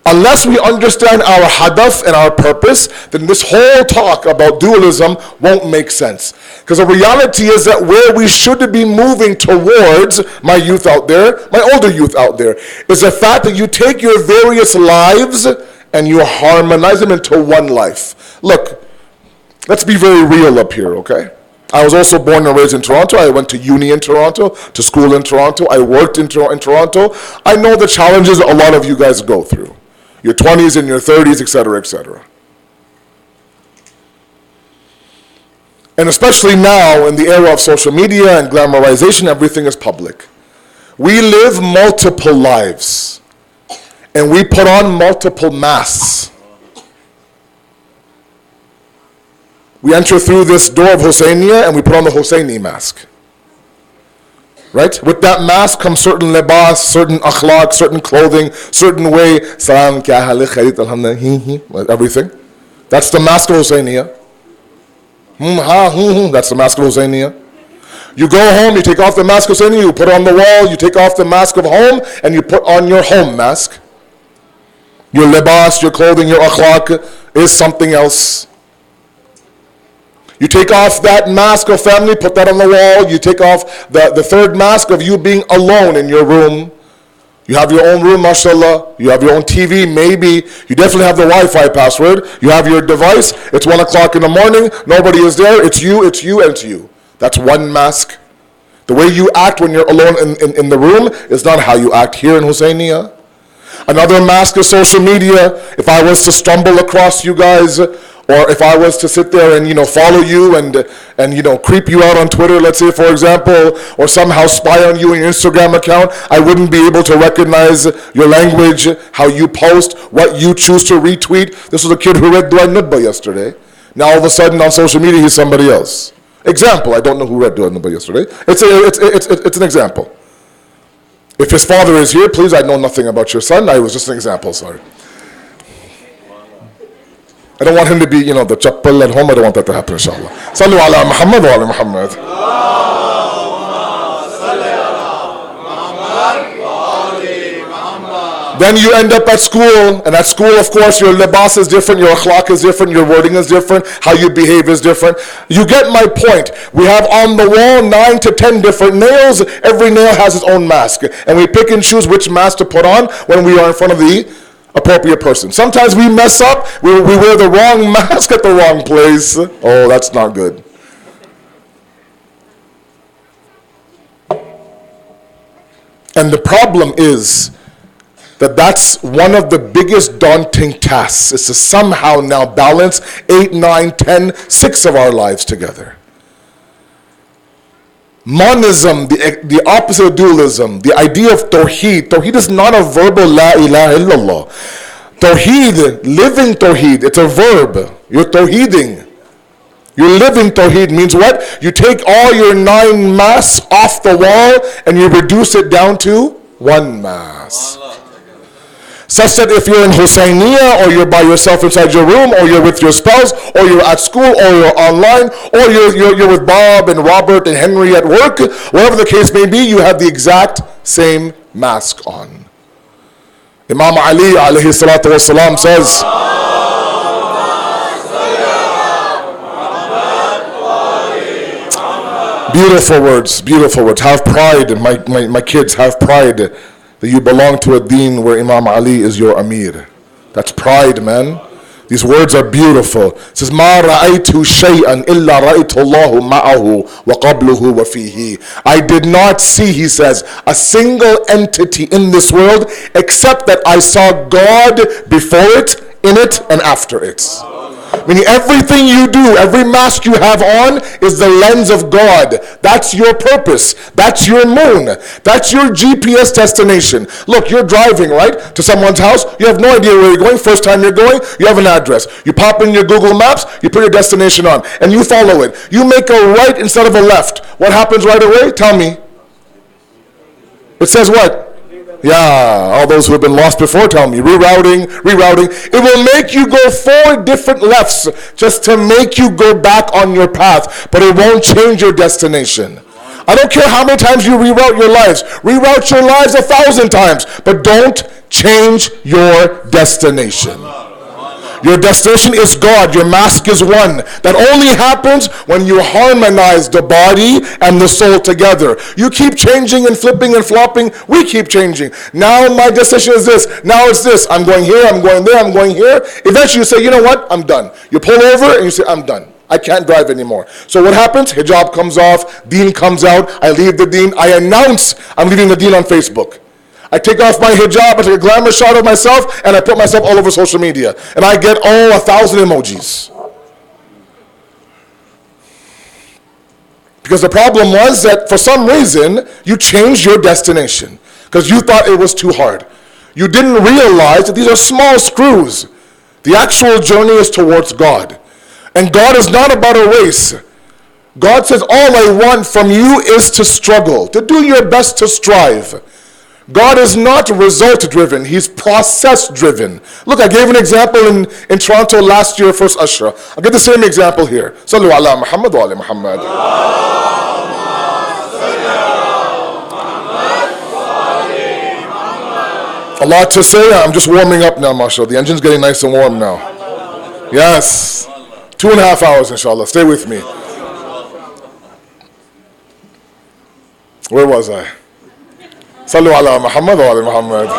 Unless we understand our hadaf and our purpose, then this whole talk about dualism won't make sense. Because the reality is that where we should be moving towards, my youth out there, my older youth out there, is the fact that you take your various lives and you harmonize them into one life. Look, let's be very real up here, okay? I was also born and raised in Toronto. I went to uni in Toronto, to school in Toronto. I worked in Toronto. I know the challenges a lot of you guys go through. Your 20s and your 30s, etc., etc. And especially now, in the era of social media and glamorization, everything is public. We live multiple lives. And we put on multiple masks. We enter through this door of Hussainiya and we put on the Hussaini mask. Right? With that mask comes certain libas, certain akhlaq, certain clothing, certain way. Salam, kya hal hai, khair, alhamdulillah, everything. That's the mask of Hussainiya. That's the mask of Hussainiya. You go home, you take off the mask of Hussainiya, you put it on the wall, you take off the mask of home, and you put on your home mask. Your libas, your clothing, your akhlaq is something else. You take off that mask of family, put that on the wall. You take off the third mask of you being alone in your room. You have your own room, mashallah. You have your own TV, maybe. You definitely have the Wi-Fi password. You have your device. It's 1 o'clock in the morning. Nobody is there. It's you, and it's you. That's one mask. The way you act when you're alone in the room is not how you act here in Hussainiya. Another mask is social media. If I was to stumble across you guys, or if I was to sit there and follow you and creep you out on Twitter, let's say for example, or somehow spy on you in your Instagram account, I wouldn't be able to recognize your language, how you post, what you choose to retweet. This was a kid who read Dua Nutba yesterday. Now all of a sudden on social media he's somebody else. Example, I don't know who read Dua Nutba yesterday. It's an example. If his father is here, please, I know nothing about your son. I was just an example, sorry. I don't want him to be, the chappal at home. I don't want that to happen, inshallah. Sallu ala Muhammad wa ala Muhammad. Then you end up at school, and at school, of course, your libas is different, your akhlaq is different, your wording is different, how you behave is different. You get my point. We have on the wall 9 to 10 different nails. Every nail has its own mask. And we pick and choose which mask to put on when we are in front of the appropriate person. Sometimes we mess up, we wear the wrong mask at the wrong place. Oh, that's not good. And the problem is that's one of the biggest daunting tasks, is to somehow now balance 8, 9, 10, 6 of our lives together. Monism, the opposite of dualism, the idea of tawheed. Tawheed is not a verbal la ilaha illallah. Tawheed, living tawheed, it's a verb. You're tawheeding. You're living tawheed means what? You take all your 9 masks off the wall and you reduce it down to 1 mask. Such that if you're in Hussaini, or you're by yourself inside your room, or you're with your spouse, or you're at school, or you're online, or you're with Bob and Robert and Henry at work, whatever the case may be, you have the exact same mask on. Imam Ali alayhi salatu wasalam says, beautiful words, beautiful words. Have pride, my kids, have pride that you belong to a deen where Imam Ali is your Amir. That's pride, man. These words are beautiful. It says, مَا رَأَيْتُ شَيْئًا إِلَّا رَأَيْتُ اللَّهُ مَعَهُ وَقَبْلُهُ وَفِيهِ. I did not see, he says, a single entity in this world except that I saw God before it, in it, and after it. Meaning everything you do, every mask you have on is the lens of God. That's your purpose. That's your moon. That's your GPS destination. Look, you're driving, right, to someone's house. You have no idea where you're going. First time you're going, you have an address. You pop in your Google Maps, you put your destination on, and you follow it. You make a right instead of a left. What happens right away? Tell me. It says what? Yeah, all those who have been lost before tell me. Rerouting. It will make you go 4 different lefts just to make you go back on your path, but it won't change your destination. I don't care how many times you reroute your lives. Reroute your lives 1,000 times, but don't change your destination. Your destination is God. Your mask is one. That only happens when you harmonize the body and the soul together. You keep changing and flipping and flopping. We keep changing. Now my destination is this. Now it's this. I'm going here. I'm going there. I'm going here. Eventually you say, you know what? I'm done. You pull over and you say, I'm done. I can't drive anymore. So what happens? Hijab comes off. Deen comes out. I leave the deen. I announce I'm leaving the deen on Facebook. I take off my hijab, I take a glamour shot of myself, and I put myself all over social media. And I get, 1,000 emojis. Because the problem was that for some reason, you changed your destination. Because you thought it was too hard. You didn't realize that these are small screws. The actual journey is towards God. And God is not about a race. God says, all I want from you is to struggle, to do your best to strive. God is not result-driven. He's process-driven. Look, I gave an example in Toronto last year, first Ashra. I'll give the same example here. Sallu ala Muhammad wa ala Muhammad. A lot to say. I'm just warming up now, mashallah. The engine's getting nice and warm now. Yes. 2.5 hours, inshallah. Stay with me. Where was I? Sallu ala Muhammad wa ala Muhammad.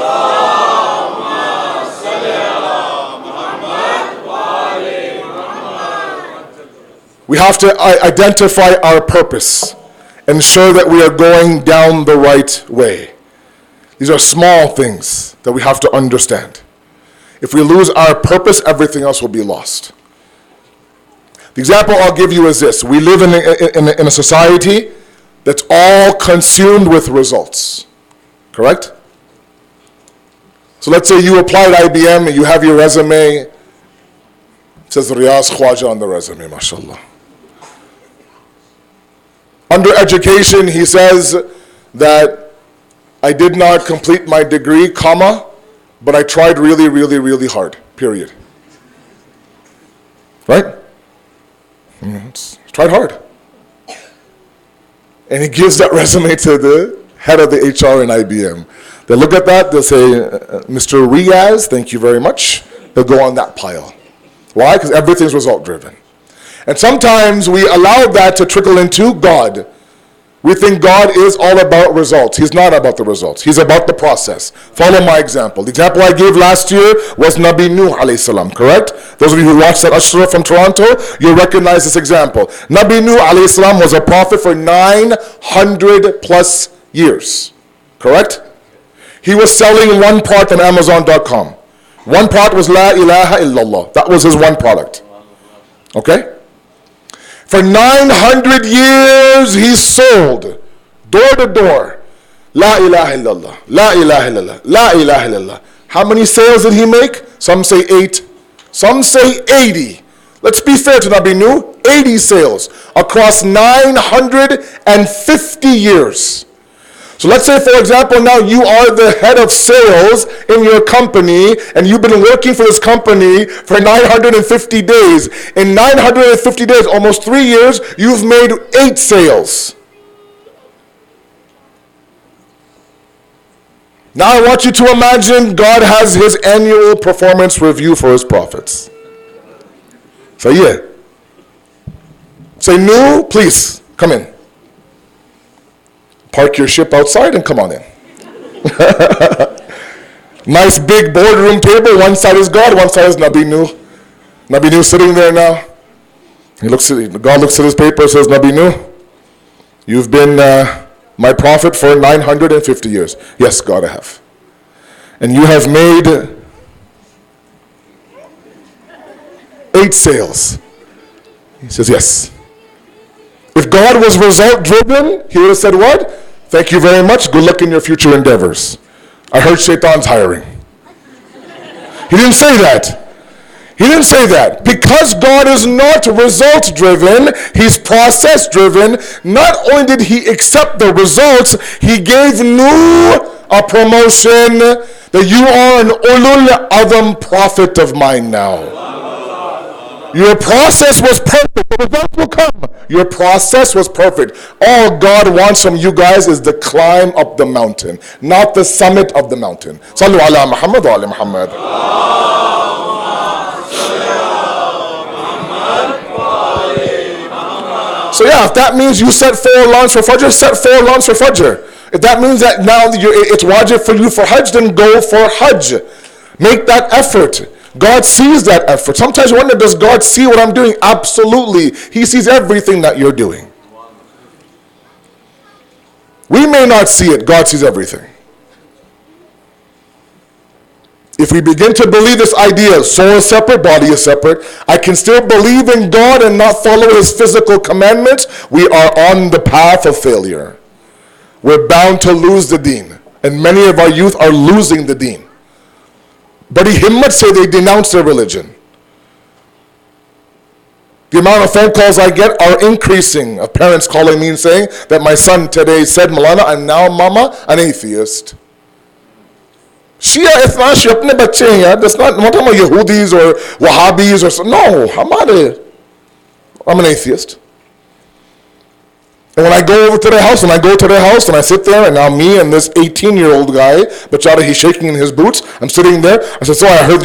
We have to identify our purpose, ensure that we are going down the right way. These are small things that we have to understand. If we lose our purpose, everything else will be lost. The example I'll give you is this. We live in a society that's all consumed with results. Correct? So let's say you applied IBM and you have your resume. It says Riyaz Khwaja on the resume, mashallah. Under education, he says that I did not complete my degree, comma, but I tried really, really, really hard, period. Right? Tried hard. And he gives that resume to the head of the HR in IBM. They look at that, they'll say, Mr. Riaz, thank you very much. They'll go on that pile. Why? Because everything's result driven. And sometimes we allow that to trickle into God. We think God is all about results. He's not about the results. He's about the process. Follow my example. The example I gave last year was Nabi Nuh alayhi salam, correct? Those of you who watched that Ashra from Toronto, you'll recognize this example. Nabi Nuh alayhi salam was a prophet for 900 plus years, correct? He was selling one product on Amazon.com. One product was La ilaha illallah. That was his one product. Okay? For 900 years, he sold door to door. La ilaha illallah. La ilaha illallah. La ilaha illallah. How many sales did he make? Some say 8. Some say 80. Let's be fair to Nabi Nuh. 80 sales across 950 years. So let's say, for example, now you are the head of sales in your company and you've been working for this company for 950 days. In 950 days, almost 3 years, you've made 8 sales. Now I want you to imagine God has his annual performance review for his prophets. So yeah. Say, no, please, come in. Park your ship outside and come on in. Nice big boardroom table. One side is God, one side is Nabi Nuh. Nabi Nuh sitting there now. God looks at his paper and says, Nabi Nuh, you've been my prophet for 950 years. Yes, God, I have. And you have made 8 sales. He says, yes. If God was result driven, he would have said what? Thank you very much. Good luck in your future endeavors. I heard Shaitan's hiring. He didn't say that. He didn't say that. Because God is not result driven, he's process driven. Not only did he accept the results, he gave Nuh a promotion that you are an ulul azam prophet of mine now. Your process was perfect. The results will come. Your process was perfect. All God wants from you guys is the climb up the mountain, not the summit of the mountain. Sallu ala Muhammad wa ala Muhammad. So yeah, if that means you set 4 alarms for Fajr, set 4 alarms for Fajr. If that means that now it's wajib for you for Hajj, then go for Hajj. Make that effort. God sees that effort. Sometimes you wonder, does God see what I'm doing? Absolutely. He sees everything that you're doing. We may not see it. God sees everything. If we begin to believe this idea, soul is separate, body is separate, I can still believe in God and not follow his physical commandments, we are on the path of failure. We're bound to lose the deen. And many of our youth are losing the deen. Badi himmat say they denounce their religion. The amount of phone calls I get are increasing of parents calling me and saying that my son today said, Malana, and now mama, an atheist. Shia Ithna Shia apne bacche hain yaar. That's not talking about Yahudis or Wahhabis or so. No, I'm an atheist. And when I go over to their house, and I sit there, and now me and this 18-year-old guy, Bachara, he's shaking in his boots, I'm sitting there, I said, so I heard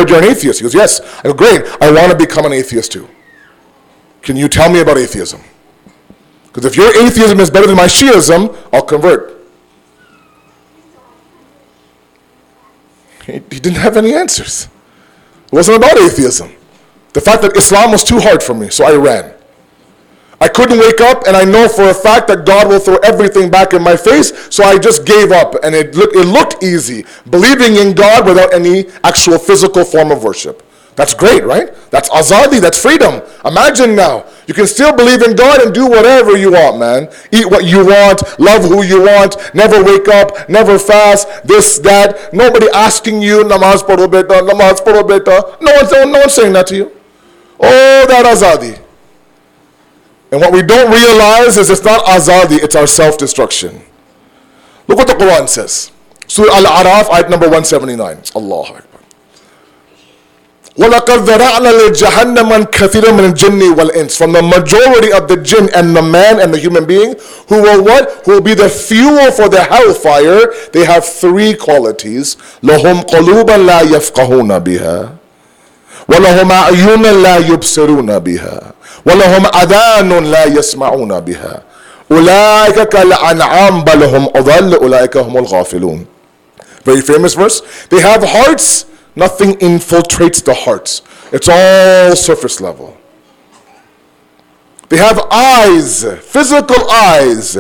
you're an atheist. He goes, yes. I go, great, I want to become an atheist too. Can you tell me about atheism? Because if your atheism is better than my Shiism, I'll convert. He didn't have any answers. It wasn't about atheism. The fact that Islam was too hard for me, so I ran. I couldn't wake up, and I know for a fact that God will throw everything back in my face, so I just gave up, and it looked easy, believing in God without any actual physical form of worship. That's great, right? That's azadi, that's freedom. Imagine now, you can still believe in God and do whatever you want, man. Eat what you want, love who you want, never wake up, never fast, this, that. Nobody asking you, namaz padho beta, namaz padho beta. No one's saying that to you. Oh, that azadi. And what we don't realize is it's not azadi, it's our self-destruction. Look what the Quran says. Surah Al-Araf, ayat number 179. Allahu Akbar. وَلَقَدْ ذَرَعْنَا لِجَهَنَّمًا كَثِيرًا مِنَ الْجِنِّ وَالْإِنسِ. From the majority of the jinn and the man and the human being, who will what? Who will be the fuel for the hellfire. They have three qualities. لَهُمْ قُلُوبًا لَا يَفْقَهُونَ بِهَا وَلَهُمْ أَعْيُنًا لَا يُبْصِرُونَ بِهَا وَلَهُمْ أَذَانٌ لَا يَسْمَعُونَ بِهَا أُولَٰئِكَ كَالْأَنْعَامِ بَلْ هُمْ أَضَلُّ أُولَٰئِكَ هُمُ الْغَافِلُونَ. Very famous verse. They have hearts. Nothing infiltrates the hearts. It's all surface level. They have eyes, physical eyes.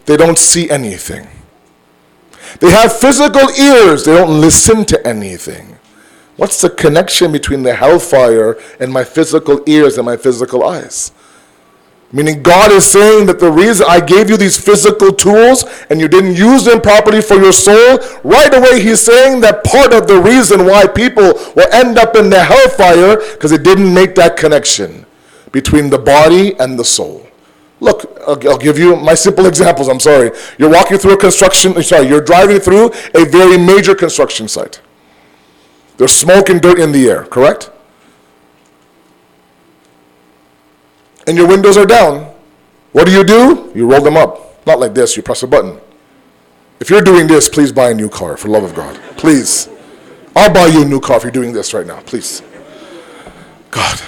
They don't see anything. They have physical ears. They don't listen to anything. What's the connection between the hellfire and my physical ears and my physical eyes? Meaning God is saying that the reason I gave you these physical tools and you didn't use them properly for your soul, right away He's saying that part of the reason why people will end up in the hellfire because they didn't make that connection between the body and the soul. Look, I'll give you my simple examples. I'm sorry. You're walking through you're driving through a very major construction site. There's smoke and dirt in the air, correct? And your windows are down. What do? You roll them up. Not like this, you press a button. If you're doing this, please buy a new car, for the love of God. Please. I'll buy you a new car if you're doing this right now, please. God.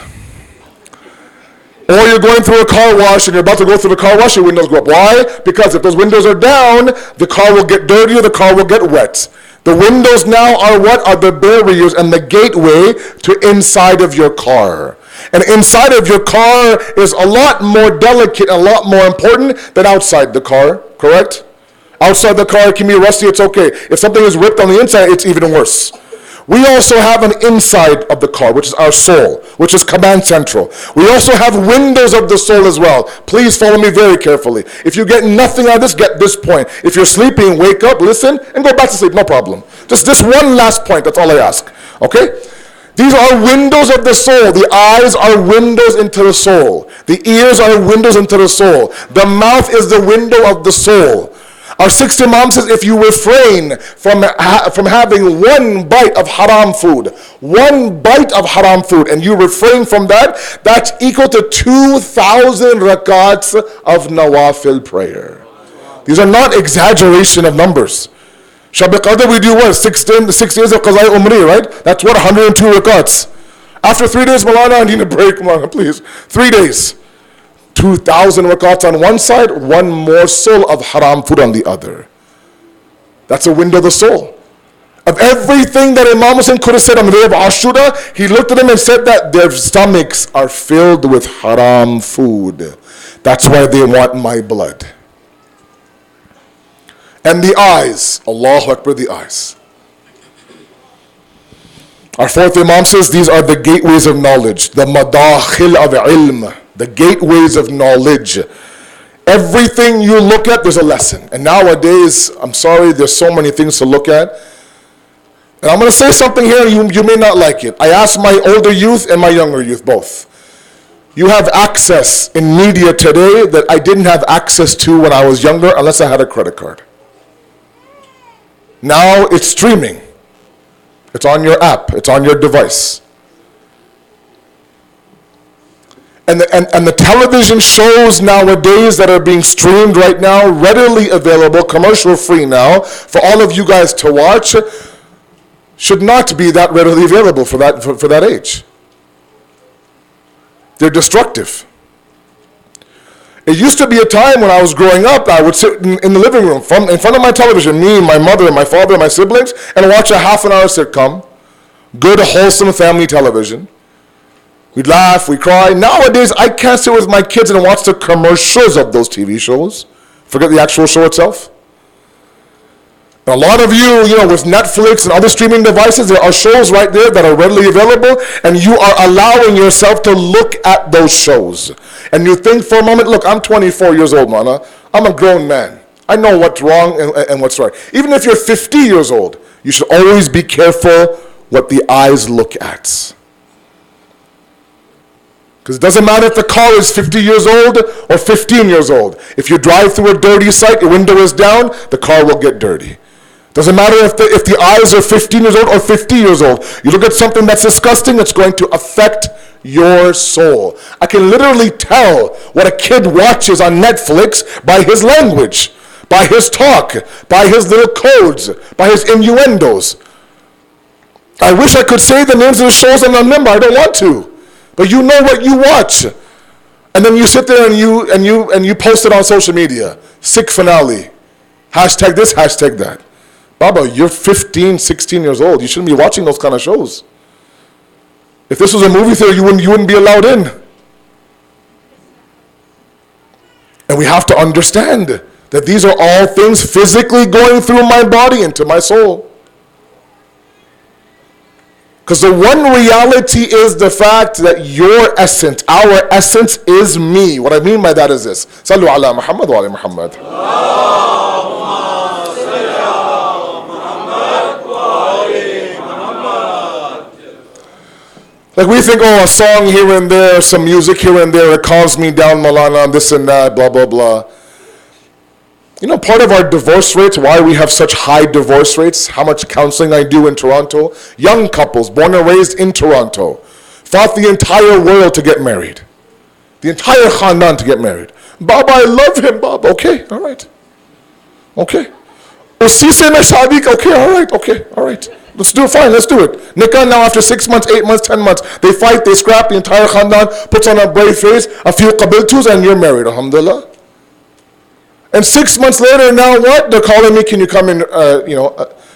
Or you're going through a car wash and you're about to go through the car wash, your windows go up. Why? Because if those windows are down, the car will get dirty or the car will get wet. The windows now are what? Are the barriers and the gateway to inside of your car. And inside of your car is a lot more delicate, a lot more important than outside the car, correct? Outside the car, it can be rusty, it's okay. If something is ripped on the inside, it's even worse. We also have an inside of the car, which is our soul, which is command central. We also have windows of the soul as well. Please follow me very carefully. If you get nothing out of this, get this point. If you're sleeping, wake up, listen, and go back to sleep, no problem. Just this one last point, that's all I ask, okay? These are windows of the soul. The eyes are windows into the soul. The ears are windows into the soul. The mouth is the window of the soul. Our sixth Imam says if you refrain from having one bite of haram food, and you refrain from that, that's equal to 2,000 rakats of nawafil prayer. These are not exaggeration of numbers. Shab Qadr we do what? 6 days of Qazai Umri, right? That's what, 102 rakats. After 3 days, Malana, I need a break, Malana, please. 3 days. 2,000 rakats on one side, one morsel of haram food on the other. That's a window of the soul. Of everything that Imam Hussain could have said on the day of Ashura, he looked at them and said that their stomachs are filled with haram food. That's why they want my blood. And the eyes, Allahu Akbar, the eyes. Our fourth Imam says these are the gateways of knowledge, the madakhil of ilm, the gateways of knowledge. Everything you look at, there's a lesson. And nowadays, I'm sorry, there's so many things to look at. And I'm going to say something here, you may not like it. I asked my older youth and my younger youth both. You have access in media today that I didn't have access to when I was younger unless I had a credit card. Now it's streaming. It's on your app. It's on your device. And the television shows nowadays that are being streamed right now, readily available, commercial free now, for all of you guys to watch, should not be that readily available for that age. They're destructive. It used to be a time when I was growing up, I would sit in the living room in front of my television, me, my mother, my father, my siblings, and watch a half an hour sitcom. Good, wholesome family television. We'd laugh, we cry. Nowadays, I can't sit with my kids and watch the commercials of those TV shows. Forget the actual show itself. A lot of you, with Netflix and other streaming devices, there are shows right there that are readily available, and you are allowing yourself to look at those shows. And you think for a moment, look, I'm 24 years old, Mana. I'm a grown man. I know what's wrong and what's right. Even if you're 50 years old, you should always be careful what the eyes look at. Because it doesn't matter if the car is 50 years old or 15 years old. If you drive through a dirty site, your window is down, the car will get dirty. Doesn't matter if the eyes are 15 years old or 50 years old. You look at something that's disgusting, it's going to affect your soul. I can literally tell what a kid watches on Netflix by his language, by his talk, by his little codes, by his innuendos. I wish I could say the names of the shows and remember. I don't want to. But you know what you watch. And then you sit there and you post it on social media. Sick finale. Hashtag this, hashtag that. Baba, you're 15, 16 years old. You shouldn't be watching those kind of shows. If this was a movie theater, you wouldn't be allowed in. And we have to understand that these are all things physically going through my body into my soul. Because the one reality is the fact that your essence, our essence is me. What I mean by that is this. Sallu ala Muhammad wa ala Muhammad. Like we think, a song here and there, some music here and there, it calms me down, Malana, this and that, blah, blah, blah. Part of our divorce rates, why we have such high divorce rates, how much counseling I do in Toronto. Young couples, born and raised in Toronto, fought the entire world to get married. The entire Khandan to get married. Baba, I love him, Baba. Okay, all right. Okay. Usi se main shaadi, okay, all right. Let's do it, fine, let's do it. Nikah now after 6 months, 8 months, 10 months. They fight, they scrap, the entire Khandan puts on a brave face, a few qabiltus, and you're married, alhamdulillah. And 6 months later, now what? They're calling me, can you come and,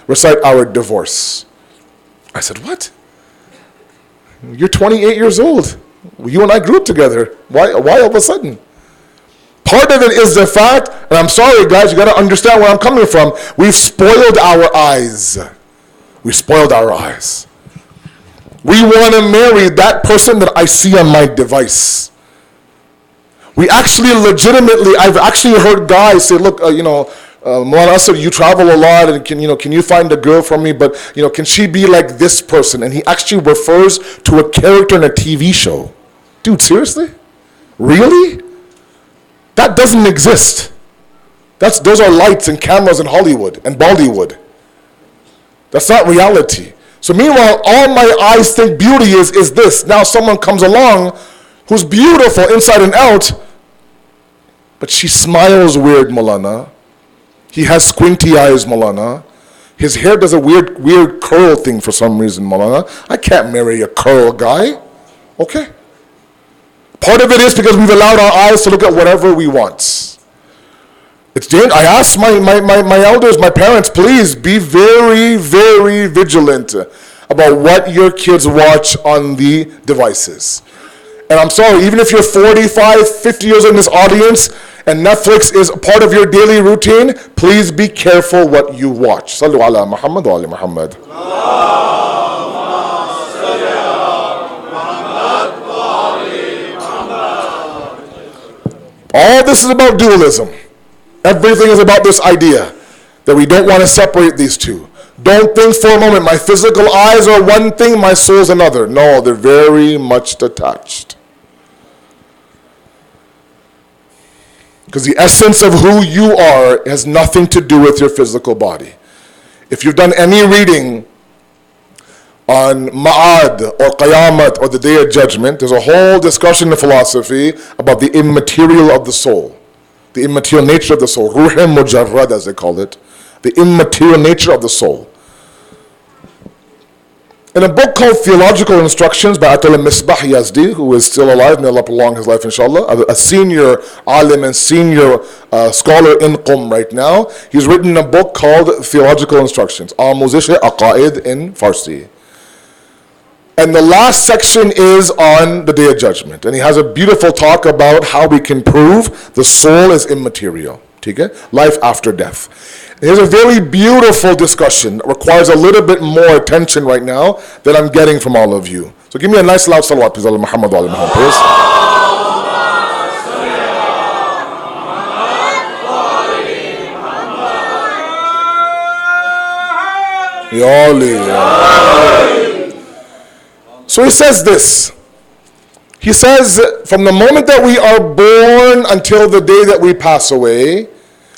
recite our divorce? I said, what? You're 28 years old. You and I grew up together. Why all of a sudden? Part of it is the fact, and I'm sorry guys, you got to understand where I'm coming from. We've spoiled our eyes. We spoiled our eyes. We want to marry that person that I see on my device. We actually legitimately, I've actually heard guys say, look, Mulana Asad, you travel a lot, and can you find a girl for me? But can she be like this person? And he actually refers to a character in a TV show. Dude, seriously? Really? That doesn't exist. Those are lights and cameras in Hollywood and Bollywood. That's not reality. So meanwhile, all my eyes think beauty is this. Now someone comes along who's beautiful inside and out, but she smiles weird, Mulana. He has squinty eyes, Mulana. His hair does a weird curl thing for some reason, Mulana. I can't marry a curl guy. Okay. Part of it is because we've allowed our eyes to look at whatever we want. It's dangerous. I asked my elders, my parents, please be very, very vigilant about what your kids watch on the devices. And I'm sorry, even if you're 45, 50 years in this audience, and Netflix is a part of your daily routine, please be careful what you watch. Sallu ala Muhammad wa ala Muhammad. All this is about dualism. Everything is about this idea that we don't want to separate these two. Don't think for a moment, my physical eyes are one thing, my soul's another. No, they're very much detached. Because the essence of who you are has nothing to do with your physical body. If you've done any reading on Ma'ad or Qayamat or the Day of Judgment, there's a whole discussion in philosophy about the immaterial of the soul. The immaterial nature of the soul. Ruh-e mujarrad, as they call it. The immaterial nature of the soul. In a book called Theological Instructions by Atala Misbah Yazdi, who is still alive, may Allah prolong his life inshallah, a senior alim and senior scholar in Qum right now, he's written a book called Theological Instructions, Amuzish Aqaid in Farsi. And the last section is on the Day of Judgment. And he has a beautiful talk about how we can prove the soul is immaterial. Okay? Life after death. Here's a very beautiful discussion. It requires a little bit more attention right now than I'm getting from all of you. So give me a nice loud salawat, please. Muhammad wa ala Muhammad, please. So he says this. He says, from the moment that we are born until the day that we pass away,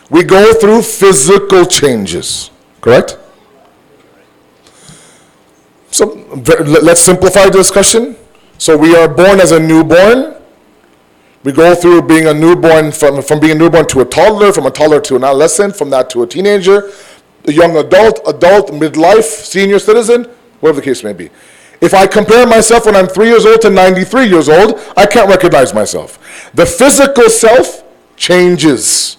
we go through physical changes. Correct? So let's simplify the discussion. So we are born as a newborn. We go through being a newborn, from being a newborn to a toddler, from a toddler to an adolescent, from that to a teenager, a young adult, midlife, senior citizen, whatever the case may be. If I compare myself when I'm 3 years old to 93 years old, I can't recognize myself. The physical self changes.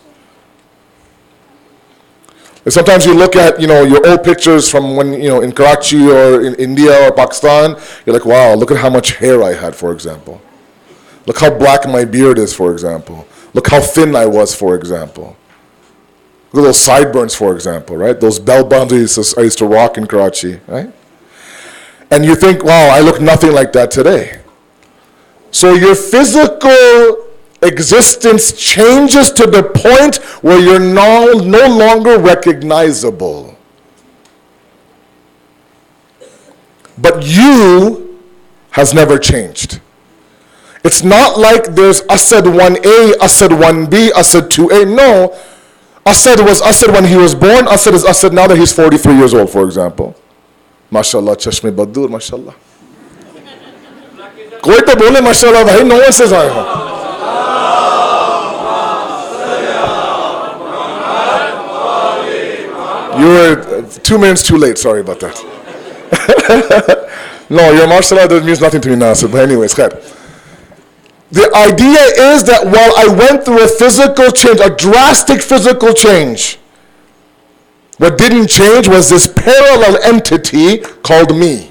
And sometimes you look at, your old pictures from when, in Karachi or in India or Pakistan, you're like, wow, look at how much hair I had, for example. Look how black my beard is, for example. Look how thin I was, for example. Look at those sideburns, for example, right? Those bell buttons I used to rock in Karachi, right? And you think, wow, I look nothing like that today. So your physical existence changes to the point where you're no longer recognizable. But you has never changed. It's not like there's Asad 1A, Asad 1B, Asad 2A. No. Asad was Asad when he was born. Asad is Asad now that he's 43 years old, for example. MashaAllah, Chashme Baddur, MashaAllah. Koi to bole MashaAllah, bhai, no one says I am. You were 2 minutes too late, sorry about that. No, your MashaAllah means nothing to me now, but anyways, khair. The idea is that while I went through a physical change, a drastic physical change, what didn't change was this parallel entity called me,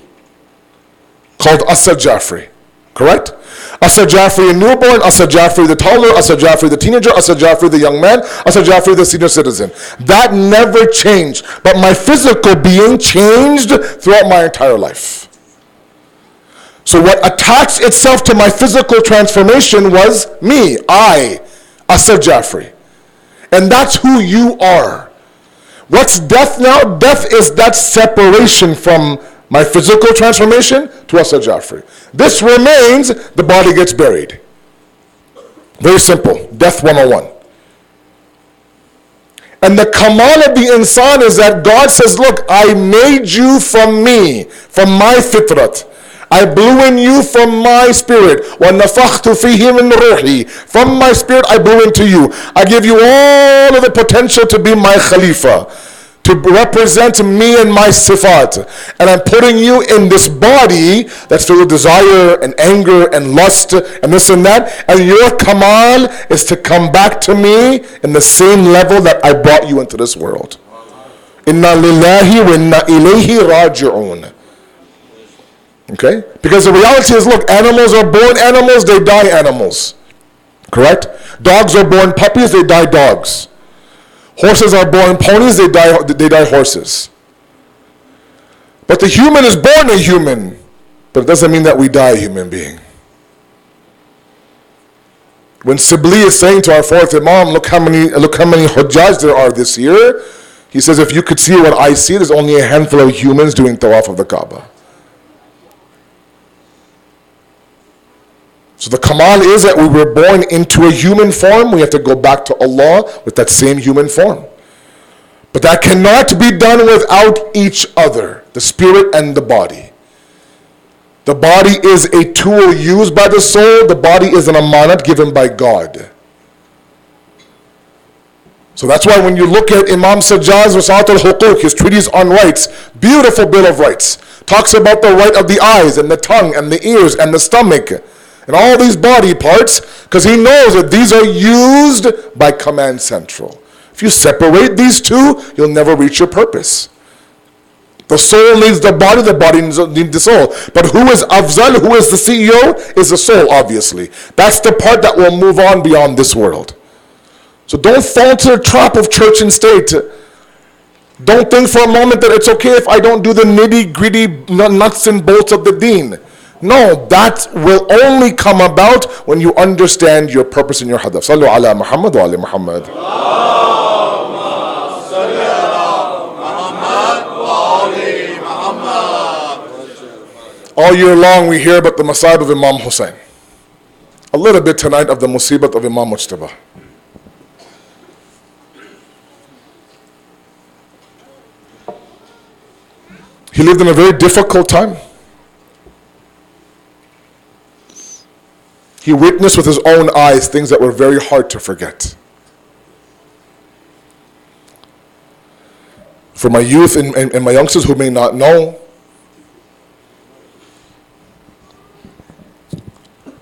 called Asad Jafri. Correct? Asad Jafri, a newborn, Asad Jafri the toddler, Asad Jafri the teenager, Asad Jafri the young man, Asad Jafri the senior citizen. That never changed, but my physical being changed throughout my entire life. So what attached itself to my physical transformation was me, I, Asad Jafri. And that's who you are. What's death now? Death is that separation from my physical transformation to Asad Jafri. This remains, the body gets buried. Very simple. Death 101. And the kamal of the insan is that God says, look, I made you from me, from my fitrat. I blew in you from my spirit. وَنَفَخْتُ فِيهِ مِنْ رُوحِي. From my spirit I blew into you. I give you all of the potential to be my khalifa, to represent me and my sifat. And I'm putting you in this body that's filled with desire and anger and lust and this and that. And your kamal is to come back to me in the same level that I brought you into this world. Inna lillahi wa inna ilayhi raji'un. Okay? Because the reality is, look, animals are born animals, they die animals. Correct? Dogs are born puppies, they die dogs. Horses are born ponies, they die horses. But the human is born a human, but it doesn't mean that we die a human being. When Sibli is saying to our fourth Imam, look how many Hujjaj there are this year, he says, if you could see what I see, there's only a handful of humans doing tawaf of the Kaaba. So the kamal is that we were born into a human form. We have to go back to Allah with that same human form. But that cannot be done without each other, the spirit and the body. The body is a tool used by the soul. The body is an amanat given by God. So that's why when you look at Imam Sajjad's Risat al-Huquq, his treatise on rights, beautiful bill of rights, talks about the right of the eyes and the tongue and the ears and the stomach, and all these body parts, because he knows that these are used by Command Central. If you separate these two, you'll never reach your purpose. The soul needs the body needs the soul. But who is Afzal, who is the CEO, is the soul, obviously. That's the part that will move on beyond this world. So don't fall into the trap of church and state. Don't think for a moment that it's okay if I don't do the nitty-gritty nuts and bolts of the deen. No, that will only come about when you understand your purpose and your hadaf. Sallu ala Muhammad wa ali Muhammad. All year long we hear about the masa'ib of Imam Hussain. A little bit tonight of the musibat of Imam Mujtaba. He lived in a very difficult time. He witnessed with his own eyes things that were very hard to forget. For my youth and my youngsters who may not know,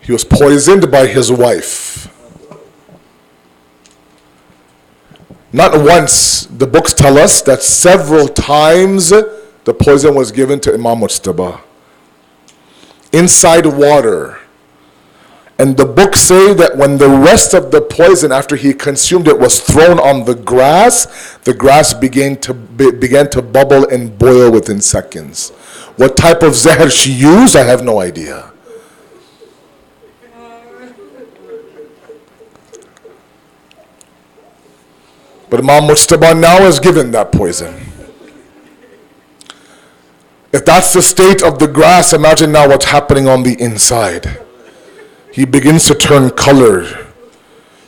he was poisoned by his wife. Not once, the books tell us that several times the poison was given to Imam Mujtaba inside water. And the books say that when the rest of the poison, after he consumed it, was thrown on the grass began to bubble and boil within seconds. What type of zahar she used, I have no idea. But Imam Mujtaba now is given that poison. If that's the state of the grass, imagine now what's happening on the inside. He begins to turn color.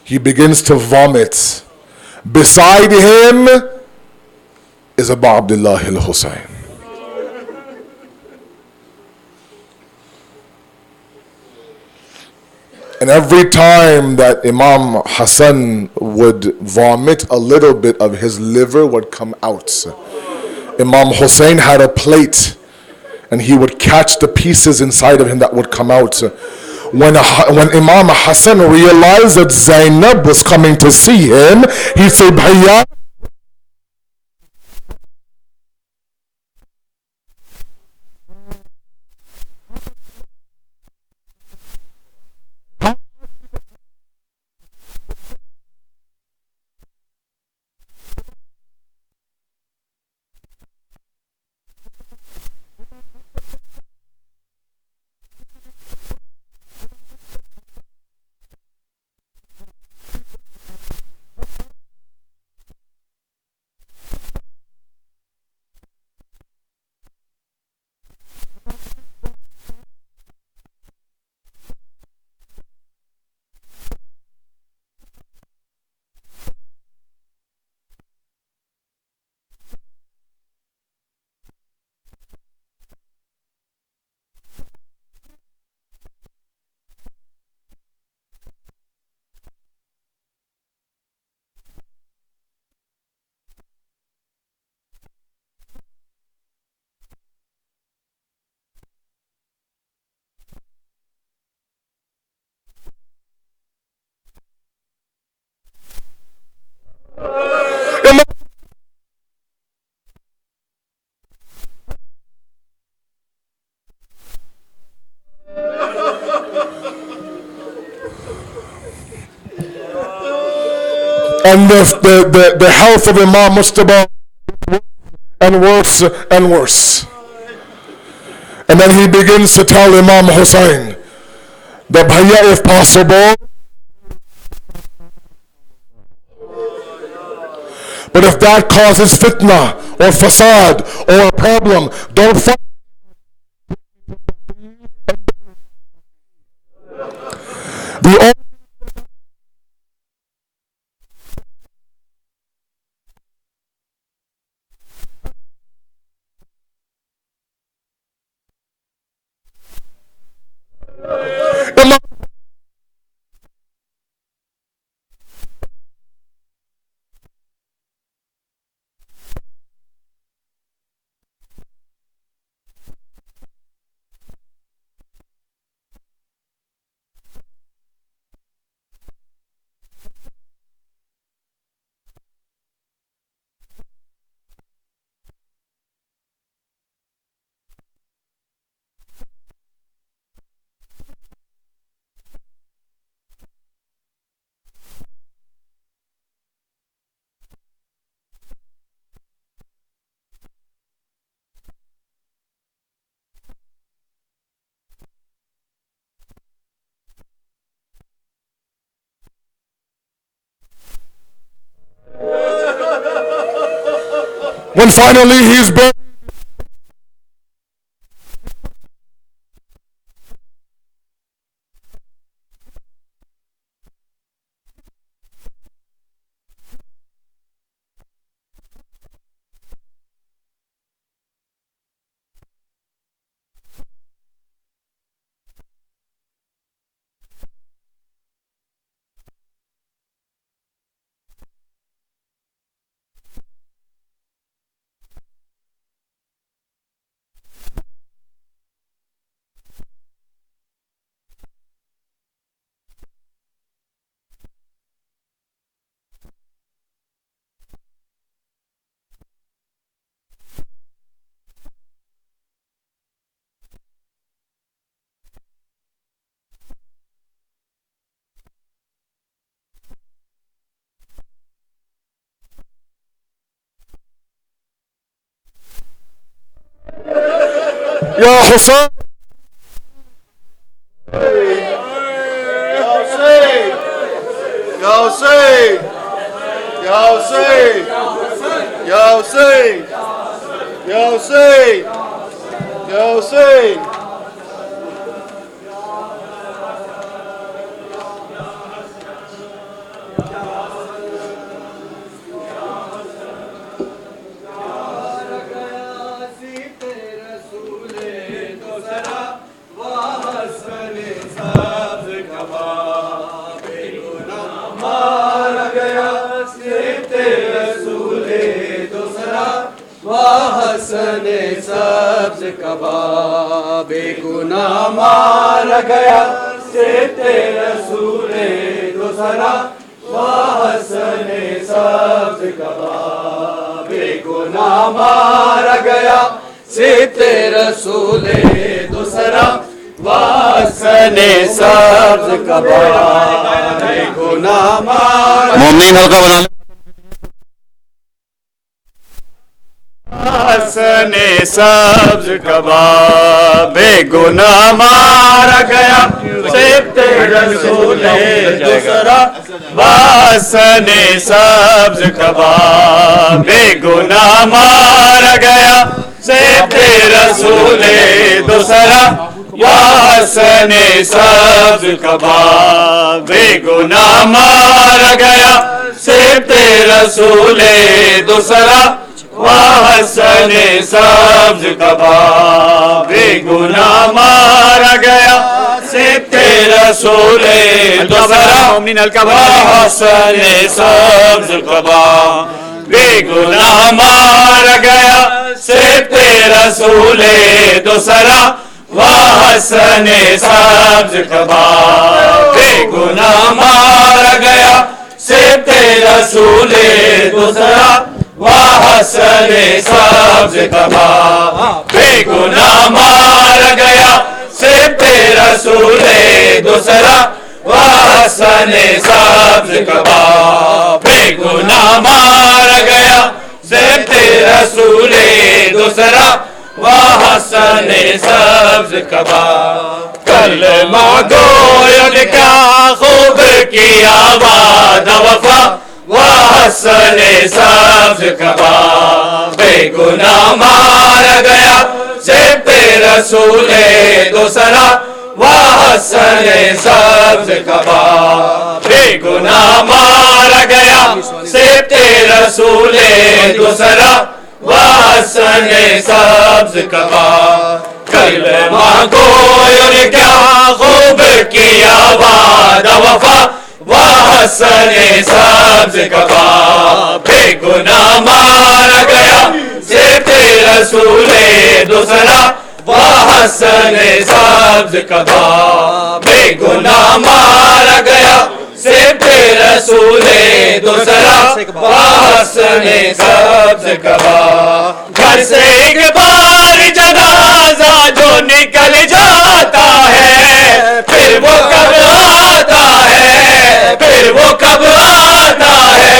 He begins to vomit. Beside him is Abu Abdullah al-Hussain. And every time that Imam Hassan would vomit, a little bit of his liver would come out. Imam Hussain had a plate, and he would catch the pieces inside of him that would come out. When Imam Hassan realized that Zainab was coming to see him, he said, Bhaiya, and the health of Imam Mujtaba and worse and worse. And then he begins to tell Imam Hussain that, Bhaiya, if possible, but if that causes fitna or fasad or a problem, don't fight. The when finally he's buried. Ya Hussain. Ya Hussain, Ya Hussain, Ya Hussain, Ya Hussain, Ya Hussain. حسن سبز کبا بے گناہ مارا گیا سبت رسول دوسرا حسن سبز کبا بے گناہ مارا گیا سبت رسول دوسرا حسن سبز کبا بے گناہ مارا مومنین ہلکا بنا لیں. حسن سبز کبا بے گناہ مارا گیا سبت رسول دوسرا حسن سبز کبا بے گناہ مارا گیا سبت رسول دوسرا حسن سبز کبا بے گناہ مارا گیا سبت رسول دوسرا حسن سبز کبا بے گناہ مارا گیا سبت رسول دوسرا حسن سبز کبا بے گناہ مارا گیا سبت رسول دوسرا حسن سبز کبا بے گناہ مارا گیا سبت رسول دوسرا حسن سبز کبا بے گناہ مارا گیا سبت رسول دوسرا حسن سبز کبا بے گناہ مارا گیا سبت رسول دوسرا حسن سبز کبا کلمہ گویوں نے کیا خوب کیا وعدہ وفا حسن سبز کبا بے گناہ مارا گیا سبت رسول دوسرا حسن سبز کبا بے گناہ مارا گیا سبت رسول دوسرا حسن سبز کبا کلمہ گویوں نے کیا خوب کیا وعدہ وفا حسن سبز کبا بے گناہ مارا گیا سبت رسول دوسرا حسن سبز کبا بے گناہ مارا گیا سبت رسول دوسرا حسن سبز کبا گھر سے ایک بار جنازہ جو نکل جاتا ہے پھر وہ کب آتا ہے پھر وہ کب آتا ہے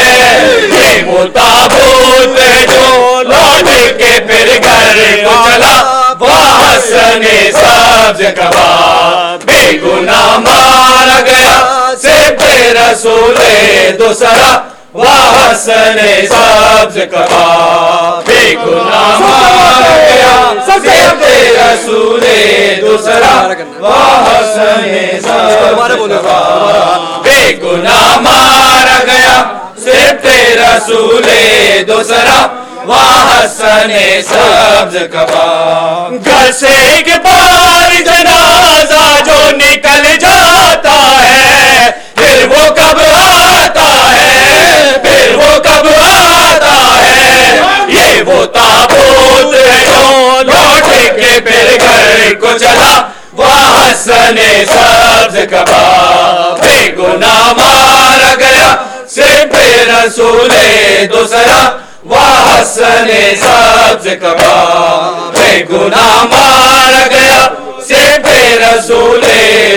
یہ وہ تابوت ہے جو لوٹ کے پھر گھر کو چلا حسن سبز کبا بے گناہ مارا گیا سبت رسول دوسرا وحسن سبز کباب بے گناہ مارا گیا صرف رسول دوسرا وحسن سبز کباب بے گناہ مارا گیا صرف رسول دوسرا وحسن سبز کباب گھر سے ایک بار جنازہ جو نکل جاتا ہے پھر وہ کب آتا ہے پھر وہ کب آتا ہے یہ وہ تابوت ہے جو لوٹ کے پھر گھر کو چلا وحسن سبز کباب بے گناہ مارا گیا صرف رسول دوسرا وحسن سبز کباب بے گناہ مارا گیا صرف رسول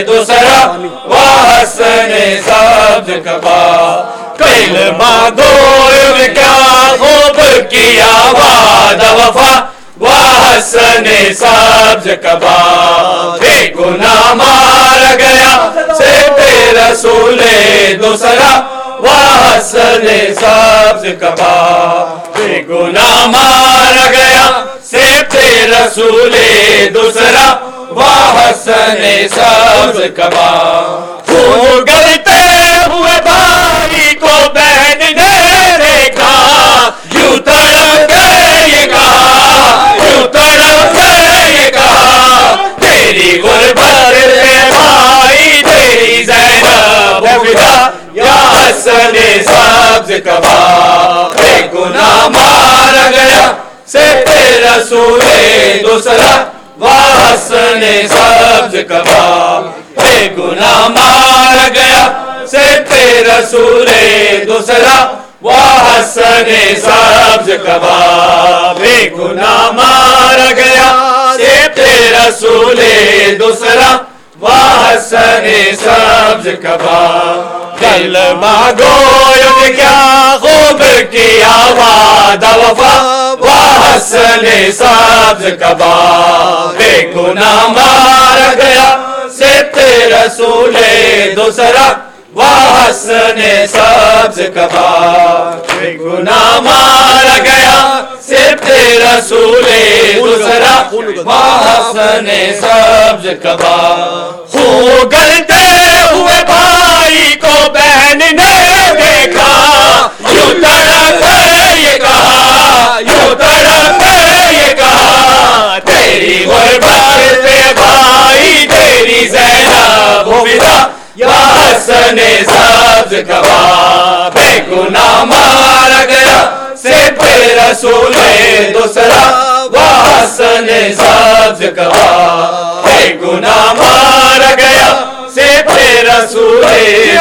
دوسرا وحسن سبز کباب کلمہ گوئے کیا خوب کیا وعدہ وفا وحسن سبز کباب بے گناہ مارا گیا صرف رسول دوسرا وحسن سبز کباب بے گناہ مارا گیا صرف رسول دوسرا وحسن سبز کباب ہو گلتے ہوئے بھائی کو بہن نے دیکھا یوں تڑپ یہ کہا یوں تڑپ یہ کہا تیری غربت ہے بھائی تیری زینب فدا یا حسن سبز کباب بے گناہ مارا گیا صرف رسول دوسرا وحسن سبز کباب بے گناہ مارا گیا صرف رسول دوسرا وحسن سبز کباب بے گناہ مارا گیا صرف رسول دوسرا وحسن سبز کباب کلمہ گوئے کیا خوب کیا وعدہ وفا وحسن سبز کباب بے گناہ مارا گیا صرف رسول دوسرا وحسن سبز کباب بے گناہ مارا گیا صرف رسول دوسرا وحسن سبز کباب ہو گلتے ہوئے بھائی کو بہن نے دیکھا یوں تڑپ یہ کہا یوں تڑپ یہ کہا تیری غربت ہے بھائی تیری زینب فدا یا حسن سبز کباب بے گناہ مارا گیا صرف رسول دوسرا وحسن سبز کباب بے گناہ مارا گیا صرف رسول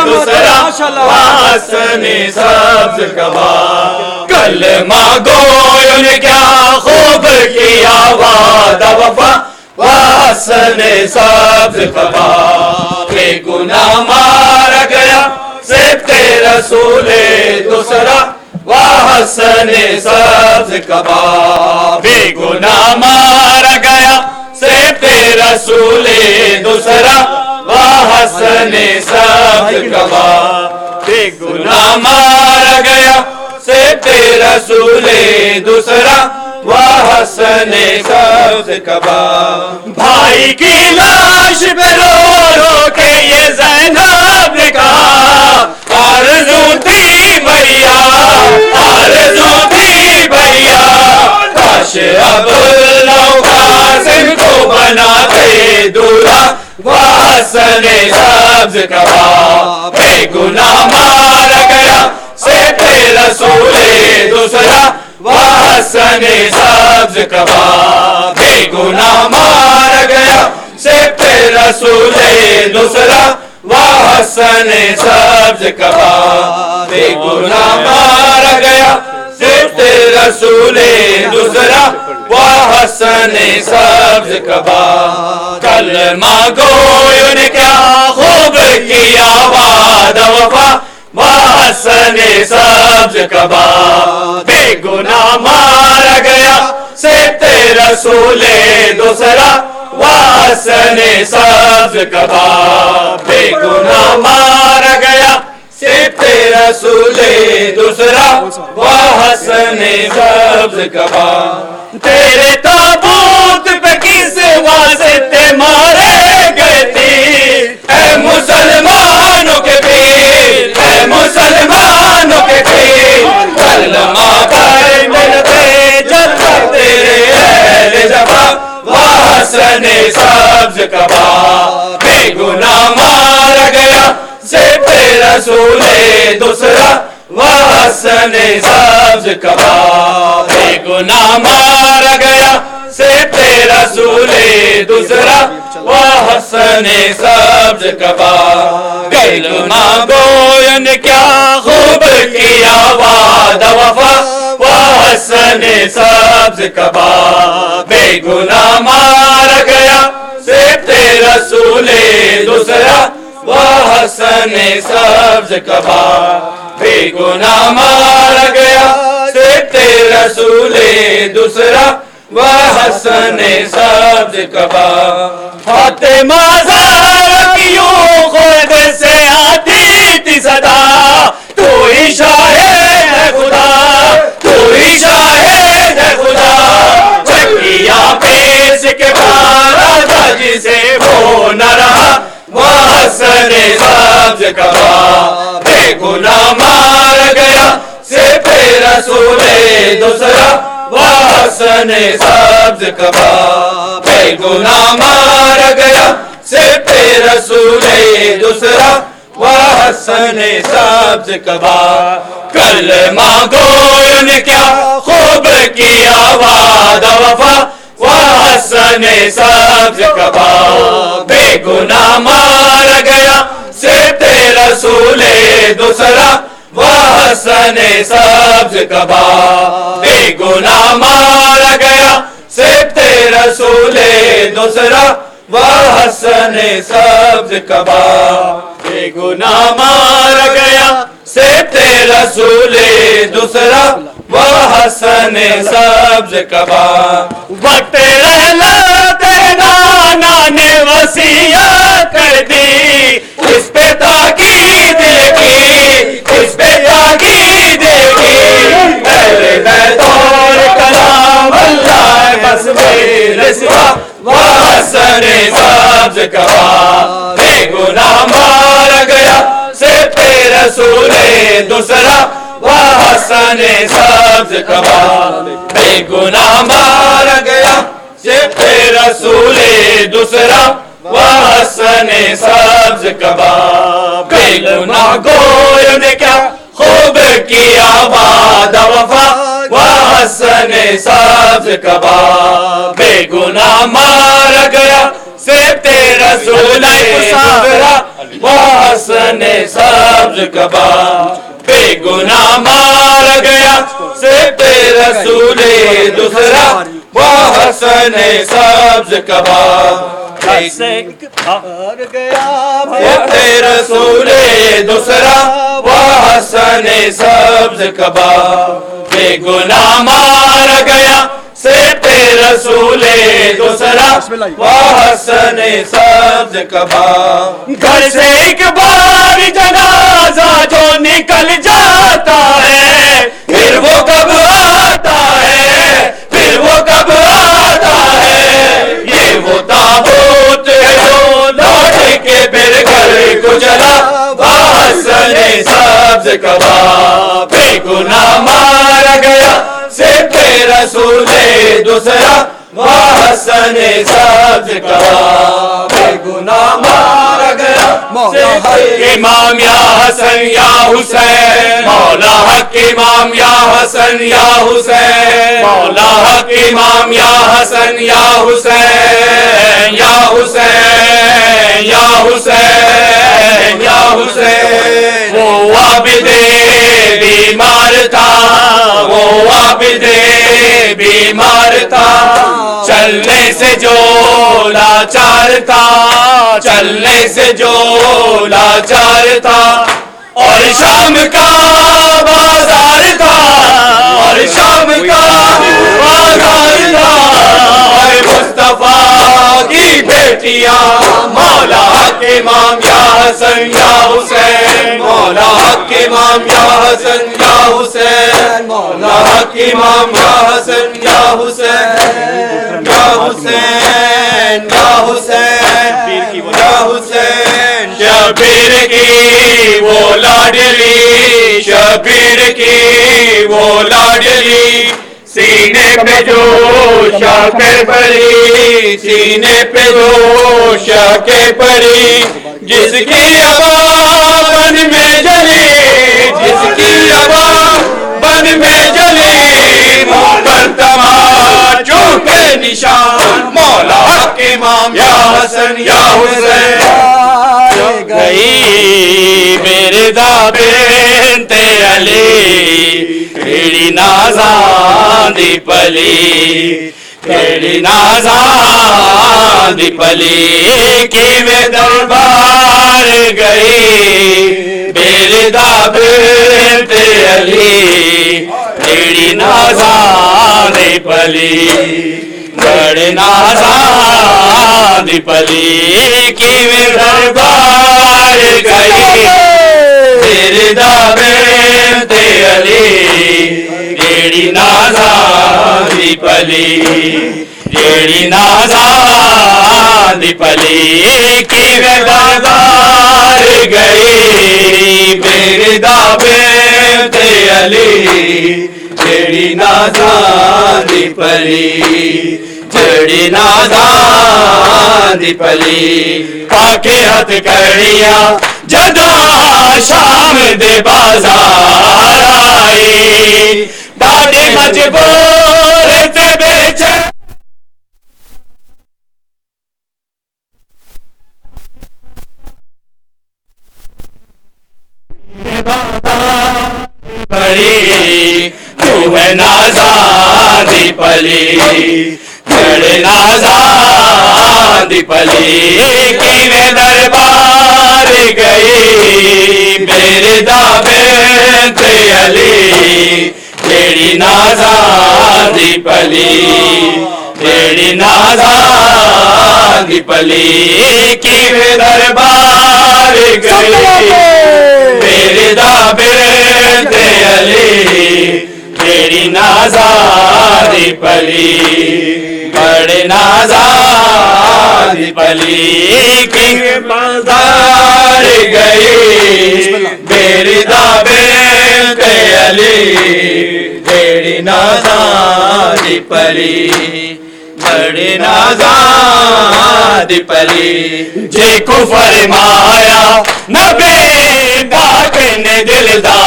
دوسرا وحسن سبز کباب کلمہ گوئے نے کیا خوب کیا وعدہ وفا وحسن سبز کباب بے گناہ مارا گیا صرف رسول دوسرا وحسن سبز کباب بے گناہ مارا گیا صرف رسول دوسرا وحسن سبز کباب بے گناہ مارا گیا صرف رسول دوسرا وحسن سبز کباب بھائی کی لاش پہ رو رو کے یہ زینب نے کہا آرزو تھی بھیا آرزو تھی بھیا کاش اب لو قاسم کو بناتے دولہا وحسن سبز کباب بے گناہ مارا گیا صرف رسول دوسرا وحسن سبز کباب بے گناہ مارا گیا صرف رسول دوسرا وحسن سبز کباب بے گناہ مارا گیا صرف رسول دوسرا وحسن سبز کباب کلمہ گوئے نے کیا خوب کیا وعدہ وفا وحسن سبز کباب بے گناہ مارا گیا صرف رسول دوسرا وحسن سبز کباب بے گناہ مارا گیا صرف رسول دوسرا وہ حسن سبز کبا تیرے تابوت پہ کس واسطے مارے گئے تھے اے مسلمانوں کے پیر اے مسلمانوں کے پیر کلمہ پڑھ ملتے جب تیرے اہل جواب وہ حسن سبز کبا بے گناہ مارا گیا صرف رسول دوسرا وہ حسن سبز کبا بے گناہ مارا گیا صرف رسول دوسرا وہ حسن سبز کبا کلمہ گویا نے کیا خوب کیا وعدہ وفا وہ حسن سبز کبا بے گناہ مارا گیا صرف رسول دوسرا وہ حسن سبز کبا بے گناہ مارا گیا صرف رسول دوسرا وہ حسن سبز کبا فاطمہ زہرا کی یوں خود سے آتی تھی صدا تو ہی شاہد ہے خدا تو ہی شاہد ہے خدا چکیا پیس کے پارا تھا جسے وہ نہ رہا وہ حسن سبز کبا بے گناہ مارا گیا صرف رسول دوسرا وہ حسن سبز کبا بے گناہ مارا گیا صرف رسول دوسرا وہ حسن سبز کبا کلمہ گویا نے کیا خوب کیا وعدہ وفا وہ حسن سبز کبا بے گناہ مارا گیا صرف رسول دوسرا وہ حسن سبز کبا بے گناہ مارا گیا صرف رسول دوسرا وہ حسن سبز کبا بے گناہ مارا گیا صرف رسول دوسرا وہ حسن سبز کبا وقت رحلت نانا نے وصیت کر دی اس پہ تاکید کی اس پہ تاکید کی اہل بیت اور کلام اللہ بس میرے سوا وہ حسن سبز کبا بے گناہ مارا گیا صرف رسول دوسرا وہ حسن سبز کبا بے گناہ مارا گیا صرف رسول دوسرا وہ حسن سبز کبا بے گناہ گویا نے کیا خوب کیا وعدہ وفا وہ حسن سبز کبا بے گناہ مارا گیا صرف رسول دوسرا وہ حسن سبز کبا بے گناہ مارا گیا صرف رسول دوسرا وہ حسن سبز کبا رسول دوسرا وہ حسن سبز کبا بے گناہ مارا گیا صرف رسول دوسرا وہ حسن سبز کبا گھر سے ایک بار جنازہ جو نکل جاتا ہے پھر وہ کب آتا ہے پھر وہ کب آتا ہے یہ وہ تابوت ہے جو لوٹ کے پھر گھر کو چلا وہ حسن سبز کبا بے گناہ مارا گیا صرف رسول دوسرا وہ حسن سبز کبا بے گناہ مارا گیا امام یا حسن یا حسین مولا حق امام یا حسن یا حسین مولا حق امام یا حسن یا حسین یا حسین یا حسین یا حسین وہ عابد بیمار تھا وہ عابد بیمار تھا چلنے سے جو لاچار تھا چلنے سے جو لاچار تھا اور شام کا بازار تھا اور شام کا بازار تھا اور مصطفیٰ کی بیٹیاں مولا کے امام یا حسن یا حسین مولا کے امام یا حسن یا حسین مولا حق امام یا حسن یا حسین یا حسین یا حسین یا حسین شبیر کی وہ لاڈلی شبیر کی وہ لاڈلی سینے پہ جو شاکر پڑی سینے پہ جو شاکر پڑی جس کی آواز بن میں جلی جس کی آواز بن میں جلی منہ پر تماچوں کے نشان مولا حق امام یا حسن یا حسین گئی میرے دا بنت علی تیری نازاں دی پلی تیری نازاں دی پلی کی میں دربار گئی میرے دا بنت علی تیری نازاں دی پلی بڑے نازاں دی پلی کی میں دربار گئی میرے دا بنت علی تیری نازاں دی پلی جیڑی نازاں دی پلی کی میں بازار گئی میرے دا بنت علی جیڑی نازاں دی پلی جیڑی نازاں دی پلی پاکے ہاتھ کڑیاں جدا شام دے بازار آئی باڈی مجبور تے بیچے بڑی تو ہے نازاں دی پلی بڑے نازاں دی پلی کی میں دربار گئی میرے دا بنت علی تیری نازاں دی پلی تیری نازاں دی پلی کی میں دربار گئی میرے دا بنت علی تیری نازاں دی پلی بڑے نازاں دی پلی کی بازار گئی میری دا بنت علی تیری نازاں دی پلی بڑے نازاں دی پلی جے کو فرمایا نبی پاک نے دل دا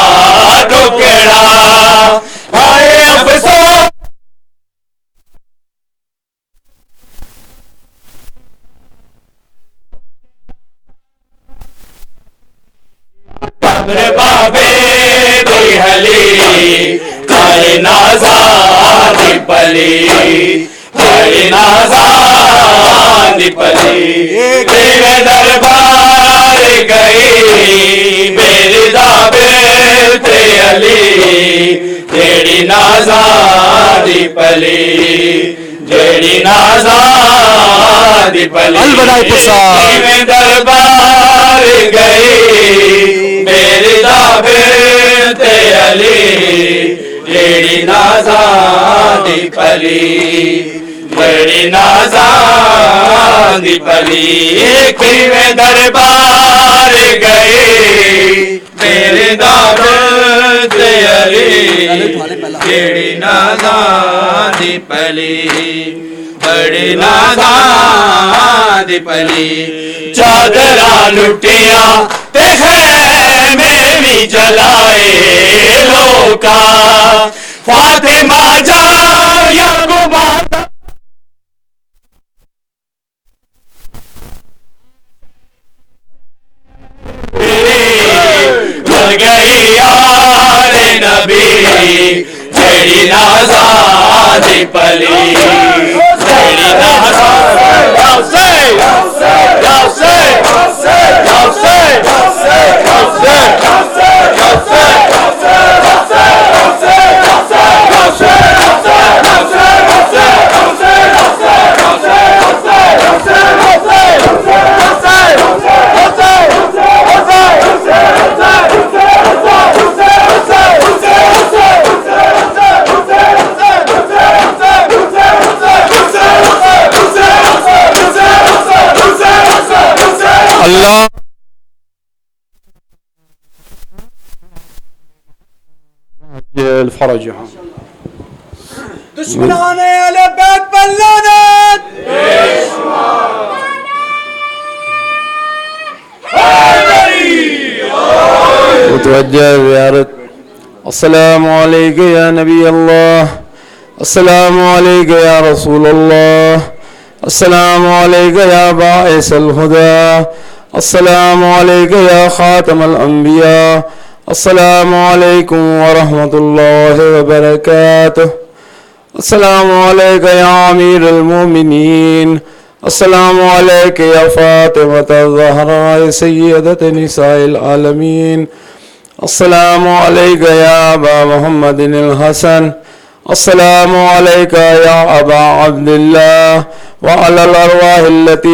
ٹکڑا ہائے افسوس قبر بابے دی حلی ہائے نازاں دی پلی ہائے نازاں دی پلی تیرے دربار گئی میرے دا بنت علی تیری نازاں دی پلی جیڑی نازاں دی پلی میں دربار گئی میرے دا بنت علی جیڑی نازاں دی پلی بڑی نازاں دی پلی کی میں دربار گئی میرے دا بنت علی جیڑی نازاں دی پلی بڑی نازاں دی پلی چادراں لٹیاں تے خیمے بھی جلائے لوکاں فاطمہ جان یا گمان بن گئی یار نبی جیڑی نازاں دی پلی جیڑی نازاں الفرج. دشمنان اہل بیت پر لعنت. متوجہ زیارت. السلام علیکم یا نبی اللہ، السلام علیکم یا رسول اللہ، السلام علیکم یا باعث الہدی، السلام علیکم یا خاتم الانبیاء، السلام علیکم ورحمۃ اللہ وبرکاتہ، السلام علیکم یا امیر المومنین، السلام علیکم یا فاطمۃ الزہراء سیدۃ نساء العالمین، السلام علیکم یا ابا محمد الحسن، السلام علیکم یا ابا عبداللہ وعلی الارواح التي